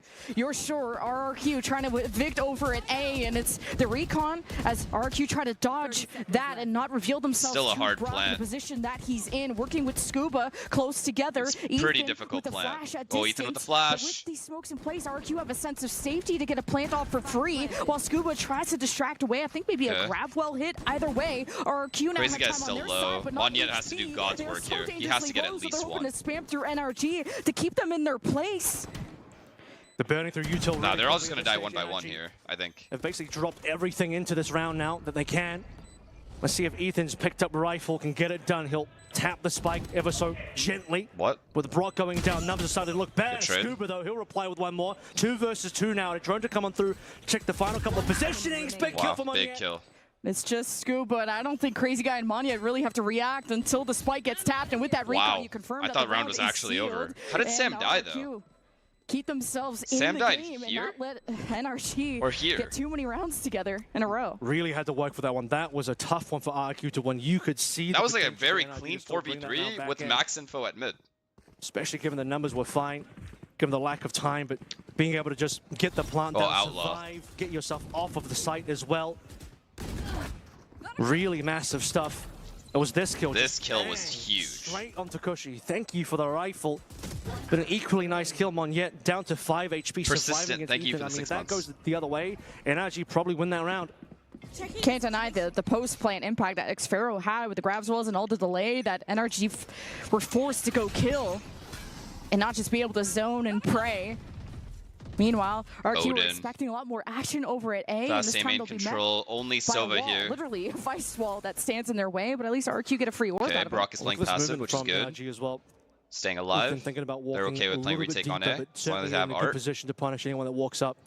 sure RRQ trying to evict over at A, and it's the recon as RRQ try to dodge that and not reveal themselves. Still a hard in the plant. position that he's in, working with Scuba close together. It's pretty difficult with the plant. flash at Oh, distance, Ethan with the but flash. with these smokes in place, RRQ have a sense of safety to get a plant off for free, while Scuba tries to distract away. I think maybe a grab well hit. Either way, RRQ now Crazy have guy's time still on their low. side, but not Monyet has to do HP. God's They are work so here. He has to get at dangerously low, so least they're one. hoping to spam through NRG to keep them in their place. The burning through util. Nah, really they're all just quickly gonna at die this one by stage. one here, I think. They've basically dropped everything into this round now that they can. Let's see if Ethan's picked up rifle can get it done. He'll tap the spike ever so gently. What? With Brock going down, numbers are starting to look bad. Good trade. Scuba though, he'll reply with one more. 2 versus 2 now. A drone to come on through. Check the final couple of positionings. Big kill Wow, for big Monyet. kill. It's just Scuba, and I don't think Crazy Guy and Monyet really have to react until the spike gets tapped, and with that recon, Wow. you confirm I that thought the round was is actually over. sealed, How did Sam and die, RRQ though? Keep themselves in Sam the died game here? and not let NRG Or here? get too many rounds together in a row. Really had to work for that one. That was a tough one for RQ to win. You could see That the was like a potential very in NRG clean to still bring that round 4v3 back with in. max info at mid. Especially given the numbers were fine, given the lack of time, but being able to just get the plant down, Outlaw. survive, get yourself off of the site as well. Really massive stuff. It was this kill. This just kill was bang, huge. Straight onto Cushy. Thank you for the rifle. But an equally nice kill, Monyet, down to 5 HP. Persistent, surviving against thank you Ethan. for the I mean, 6 if that months. goes the other way, NRG probably win that round. Can't deny the post-plant impact that Xfero had with the grabs wells and all the delay that NRG were forced to go kill and not just be able to zone and pray. Meanwhile, RQ were Odin. expecting a lot more action over at A, and Fast this aim time main they'll be met control, only by a Sova wall, here. literally a vice wall that stands in their way, but at least RQ get a free orb Okay, out of Brock it. is playing Look at this passive, movement which is from good. NRG as well. Staying Ethan alive. thinking about They're walking okay with a playing little bit retake on deeper, A, but as long as certainly they have in a good art. position to punish anyone that walks up.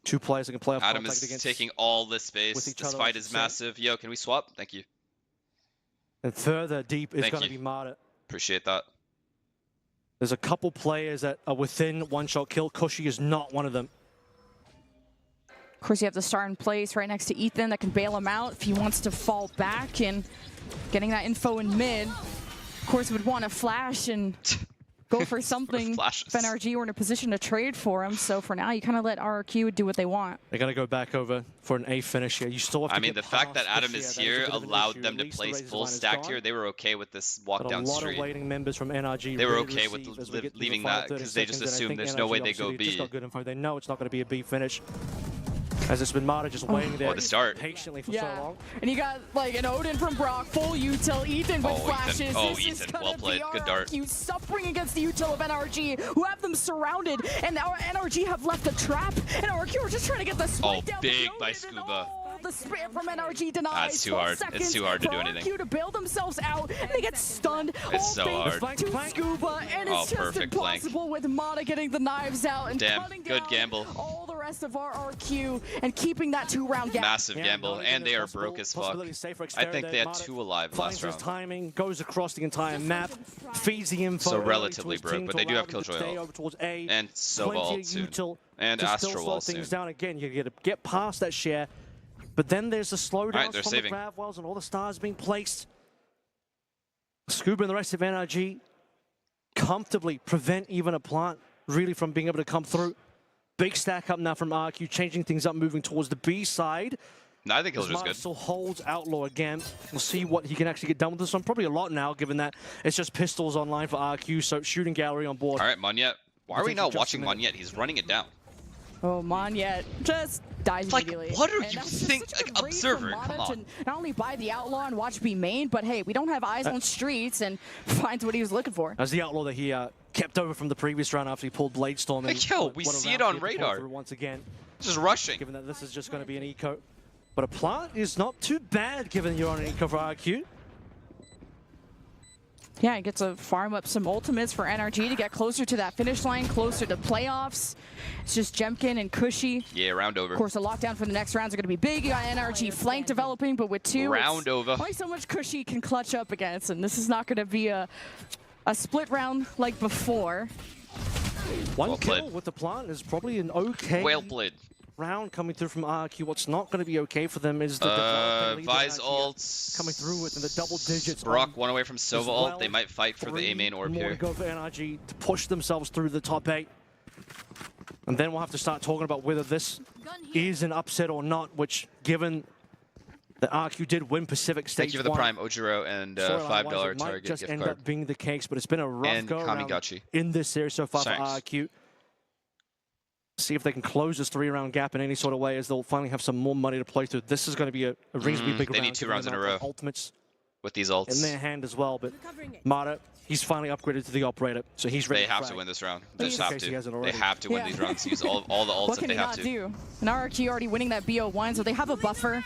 2 players that can play off Adam contact is against. taking all this space. with each This other, fight I is should say. massive. Yo, can we swap? Thank you. And further deep is Thank going to you. be Marta. Appreciate that. There's a couple players that are within one-shot kill. Cushy is not one of them. Of course, you have the star in place right next to Ethan that can bail him out if he wants to fall back, and getting that info in mid. Of course, would want to flash and go for something. Flashes. If NRG were in a position to trade for him, so for now, you kind of let RRQ do what they want. They're going to go back over for an A finish here. You still have to I mean, get the fact that past Adam Cushy. is That here a bit of an allowed issue. them At to least the play Razor's full line is stacked gone. here. They were okay with this But walk a down lot street. of waiting members from NRG. They were really okay with receive as we get to the leaving final that 30 because they just seconds, and I assumed think there's no way NRG they go obviously just B. got good info. They know it's not going to be a B finish. As it's been Marta just waiting there the start. patiently for so long. And you got like an Odin from Brock, full util, Ethan with Oh, Ethan. flashes. Oh, This is Ethan. gonna Well played. be Good dart. RRQ suffering against the util of NRG, who have them surrounded, and our NRG have left the trap, and RRQ are just trying to get the spike down. big but by Odin Scuba. and all the spam from NRG denies. That's too 12 hard. It's seconds too hard to for do anything. RRQ to bail themselves out, and they get stunned. It's all so thanks hard. to Scuba, and Oh, it's just perfect flank. impossible with Mata getting the knives out and Damn, cutting good down gamble. all the rest of RRQ and keeping that 2-round gap. Massive Yeah, gamble, not and even they are possible- broke as fuck. possibility safe for I Xfero think there. they had Marta 2 alive finds last his round. timing, goes across the entire map, feeds the info. So early relatively to his broke, team but to they do allow have them to Killjoy stay ult. over towards A. And Sova Plenty ult of soon. util And to still Astro slow ult things soon. down again. You get to get past that share, but then there's the slowdowns Alright, they're from saving. the grab wells and all the stars being placed. Scuba and the rest of NRG comfortably prevent even a plant really from being able to come through. Big stack up now from RQ, changing things up, moving towards the B side. No, I think Killjoy's Marta good. still holds Outlaw again. We'll see what he can actually get done with this one. Probably a lot now, given that it's just pistols online for RQ, so shooting gallery on board. All right, Monyet. Why are we Potentially not just watching a minute. Monyet? He's running it down. Oh, Monyet just dies Like, immediately. what are And you that's just think- such a like, good read Observer, from Mata come on. to not only buy the Outlaw and watch B main, but hey, we don't have eyes on streets, and finds what he was looking for. As the Outlaw that he kept over from the previous round after he pulled Bladestorm. And Yo, what we a see round it on he had to pull radar. through once again, Just rushing. given that this is just going to be an eco. But a plant is not too bad, given you're on an eco for RQ. Yeah, he gets to farm up some ultimates for NRG to get closer to that finish line, closer to playoffs. It's just Jemkin and Cushy. Yeah, round over. Of course, the lockdown for the next rounds are going to be big. You got NRG flank developing, but with 2, Round it's over. only so much Cushy can clutch up against, and this is not going to be a split round like before. One Well kill played. with the plant is probably an okay Well played. round coming through from RQ. What's not going to be okay for them is the Vise ults coming through with in the double digits. Brock one away from Sova well. ult. They might fight for the A main orb more here. To go for NRG to push themselves through the top 8. And then we'll have to start talking about whether this is an upset or not, which, given that RQ did win Pacific Stage Thank you for the 1, Prime Ojiro and $5 might Target just gift end card. up being the case, but it's been a rough And go around Kamigachi. in this series so far Thanks. for RQ. See if they can close this 3-round gap in any sort of way, as they'll finally have some more money to play through. This is going to be a reasonably big round. They need 2 rounds in a row Ultimates with these ults. in their hand as well, but Mata, he's finally upgraded to the operator, so he's ready. They have to win this round. They just have He to. hasn't They already. have to win these rounds. Use all the ults What that can they he have not to. do? And RRQ already winning that BO1, so they have a buffer.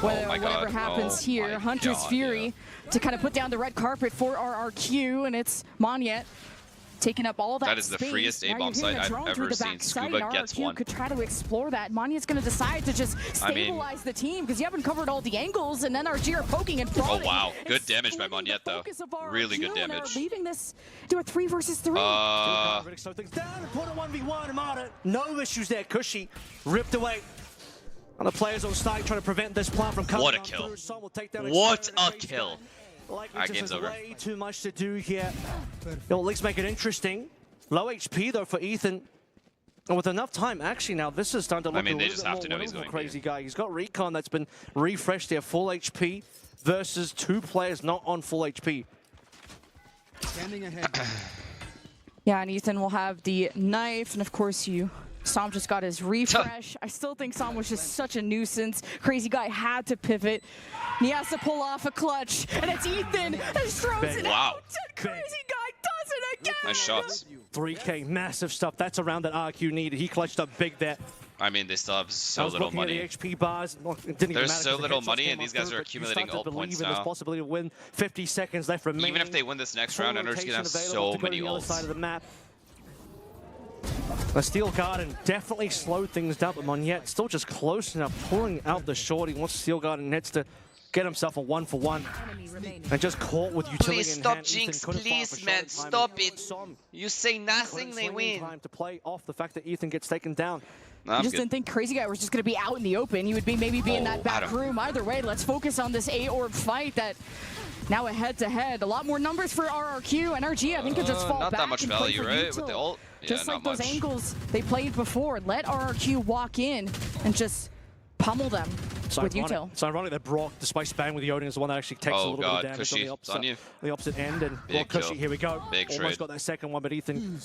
Whether, my whatever God. happens Oh here, my Hunter's God, Fury to kind of put down the red carpet for RRQ, and it's Monyet taking up all that That is the space. freest Now A-bomb you're hearing site a I've drone through ever the seen. back side, Scuba and gets RRQ one. could try to explore that. Monyet's going to decide to just I mean- stabilize the team because you haven't covered all the angles, and NRG are poking and prodding. Oh wow, and good damage by splitting the Monyet though. focus of Really good RRQ and are damage. leaving this to a 3 versus 3. Really slow things down and put a 1v1. Mata, no issues there. Cushy ripped away. And the players on site trying to prevent this plant from coming. What a on kill. through. Some will take down What a Experiment. kill. Like, Alright, just game's has over. way too much to do here. It'll at least make it interesting. Low HP though for Ethan. And with enough time, actually now this is starting to look mean, a they little just bit have more to know he's winnable for going Crazy Guy. He's got Recon that's been refreshed there, full HP versus 2 players not on full HP. Standing ahead. Yeah, and Ethan will have the knife, and of course Sam just got his refresh. I still think Sam was just such a nuisance. Crazy Guy had to pivot. And he has to pull off a clutch, and it's Ethan that throws it Wow. out. And Crazy Guy does it again. Nice shots. 3K, massive stuff. That's a round that RQ needed. He clutched up big there. I mean, they still have I so was little looking at money. the HP bars. Look, it didn't even There's matter so 'cause the little headshots money, came and these up guys through, are but you accumulating start to ult believe points in this now. possibility to win. 50 seconds left remaining. Even if they win this next Full round, Energy's gonna have rotation so available to go many to the other side of ults. the map. The Steel Garden definitely slowed things down, but Monyet still just close enough, pulling out the short. He wants Steel Garden needs to get himself a 1-for-1. And just caught with utility Please in stop, hand. Jinx, Ethan couldn't fire please, for shot man, in time, stop and it. Som You say nothing, couldn't they swing in win. time to play off the fact that Ethan gets taken down. Nah, I I'm just good. didn't think Crazy Guy was just going to be out in the open. He would be maybe be in that back Adam. room. Either way, let's focus on this A-orb fight that now a head-to-head. A lot more numbers for RRQ. NRG, I think, could just fall not back that much and play value, for right? util. With the ult? Yeah, Just like not those much. angles they played before. Let RRQ walk in and just pummel them with util. It's ironic that Brock, despite spamming with the Odin, is the one that actually takes a Oh little God, bit of damage Cushy, on it's on you. the opposite end. And Big Cushy, kill. here we go. Big Almost trade. got that second one, but Ethan,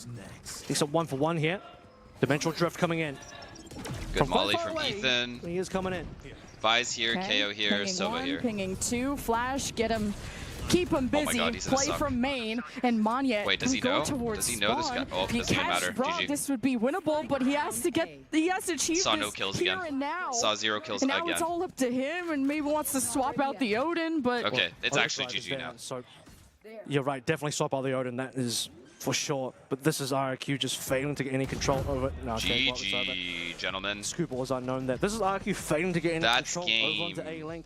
he's a 1-for-1 here. Dimensional Drift coming in. Good quite molly far from away. Ethan. He is coming in. Vise here, Okay, KO here, pinging Sova one, here. Pinging 2, Flash, get him, keep him Oh my busy, God, he's gonna play suck. from main, and Monyet Wait, does can he go know? towards Does he know this spawn. guy? Oh, If he doesn't even catches matter. Brock, GG. this would be winnable, but he has to achieve Saw this no kills here again. and now. Saw 0 kills And now again. it's all up to him, and maybe wants to swap out the Odin, but Okay, it's Odin's actually right, is GG there, now. So you're right, definitely swap out the Odin, that is for sure. But this is RQ just failing to get any control over it. No, okay, well, it's over. GG, gentlemen. Scoop was unknown there. This is RQ failing to get any That's control over onto game. A-Link.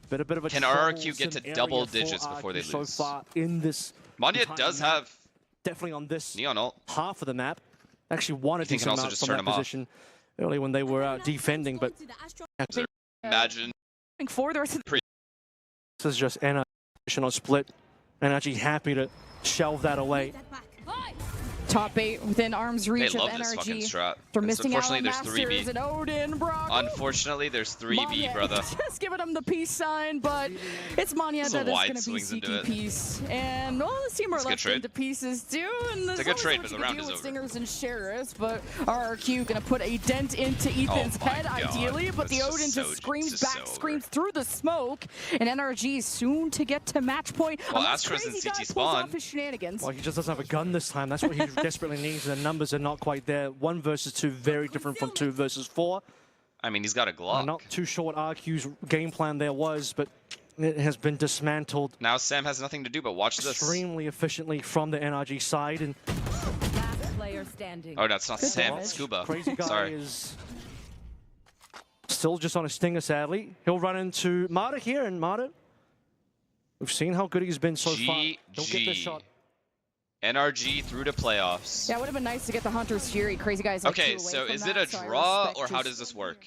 Bit of a Can troublesome RRQ get to area double for digits before they RQ so lose? far in this Monyet entire does map. have Definitely on this Neon ult. half of the map. Actually won a You can decent also amount just from turn that him off. position early when they were defending, but Imagine. for the rest of the this is just an additional split, and actually happy to shelve that away. top 8 within arm's They reach of love this fucking NRG. strat. They're It's missing out unfortunately, on there's Masters 3B. and Odin, Brock. Unfortunately, there's 3B, Monyet brother. just giving him the peace sign, but it's Monyet Some that is wide going to be swings into seeking it. peace. And well, the team are It's a good left trade. into pieces too. And there's a good only so trade, much but you the can round do is with over. Stingers and Sheriffs, but RRQ going to put a dent into Ethan's my head, God. ideally, but This the is Odin so- just screams this is back, so over. screams through the smoke, and NRG is soon to get to match point. Well, unless Astra's in Crazy CT Guy pulls spawn. off his shenanigans. Well, he just doesn't have a gun this time. That's what he desperately needs. The numbers are not quite there. 1 versus 2, very different from 2 versus 4. I mean, he's got a Glock. I'm not too sure what RQ's game plan there was, but it has been dismantled Now Sam has nothing to do but watch this. extremely efficiently from the NRG side. And Last player standing. Oh, that's not Sam, damage. it's Scuba. Crazy Guy Sorry. is still just on a stinger, sadly. He'll run into Mata here, and Mata, we've seen how good he's been so far. He'll get the GG. shot. NRG through to playoffs. Yeah, it would have been nice to get the Hunter's Fury. Crazy guys. Like, Okay, two away so from is that, it a so I draw respect or how his does this work?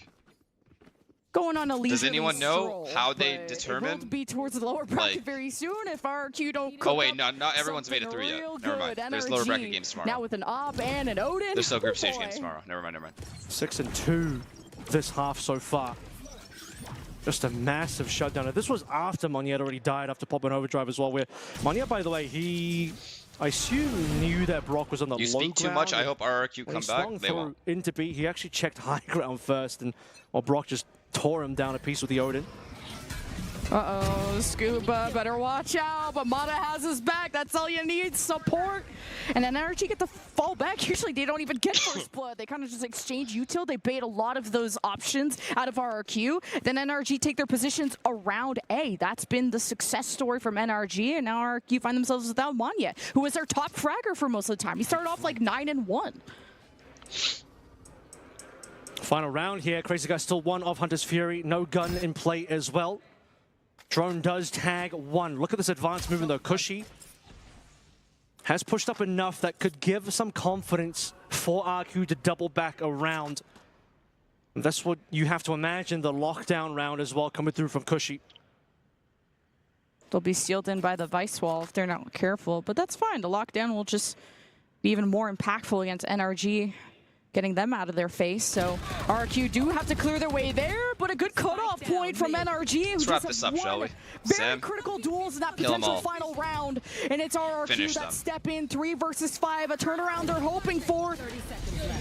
Going on a leisurely Does anyone know stroll, how they but determine? It will be towards the lower bracket like, very soon if RRQ don't. Oh wait, no, not everyone's made it through yet. Never mind. There's lower bracket games tomorrow. Now with an Op and an Odin. There's still group Oh, stage boy. games tomorrow. Never mind. 6-2 this half so far. Just a massive shutdown. This was after Monyet had already died after popping overdrive as well. Where Monyet, by the way, I assume knew that Brock was on the low You ground. speak too much. I hope RRQ When come he back. swung They through won't. into B, he actually checked high ground first, and while Brock just tore him down a piece with the Odin. Uh-oh, Scuba, better watch out, but Mata has his back. That's all you need, support. And then NRG get the fall back. Usually they don't even get first blood. They kind of just exchange util. They bait a lot of those options out of RRQ. Then NRG take their positions around A. That's been the success story from NRG, and now RRQ find themselves without Monyet, who was their top fragger for most of the time. He started off like 9-1. Final round here. Crazy Guy still one of Hunter's Fury. No gun in play as well. Drone does tag one. Look at this advanced movement though. Cushy has pushed up enough that could give some confidence for RQ to double back around. That's what you have to imagine the lockdown round as well coming through from Cushy. They'll be sealed in by the Vice Wall if they're not careful, but that's fine. The lockdown will just be even more impactful against NRG, getting them out of their face. So RQ do have to clear their way there, but a good cutoff point from NRG. Let's wrap this up, shall we? Very Sam, critical duels in that kill 'em potential all. final round, and it's RRQ Finish that them. step in 3 versus 5, a turnaround they're hoping for,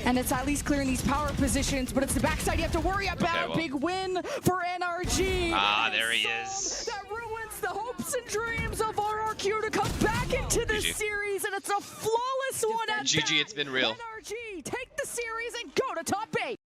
and it's at least clearing these power positions, but it's the backside you have to worry about. Okay, well. Big win for NRG. Ah, And there he so is. That ruins the hopes and dreams of RRQ to come back into this GG. series, and it's a flawless one at GG, that. it's been real. NRG take the series and go to top 8.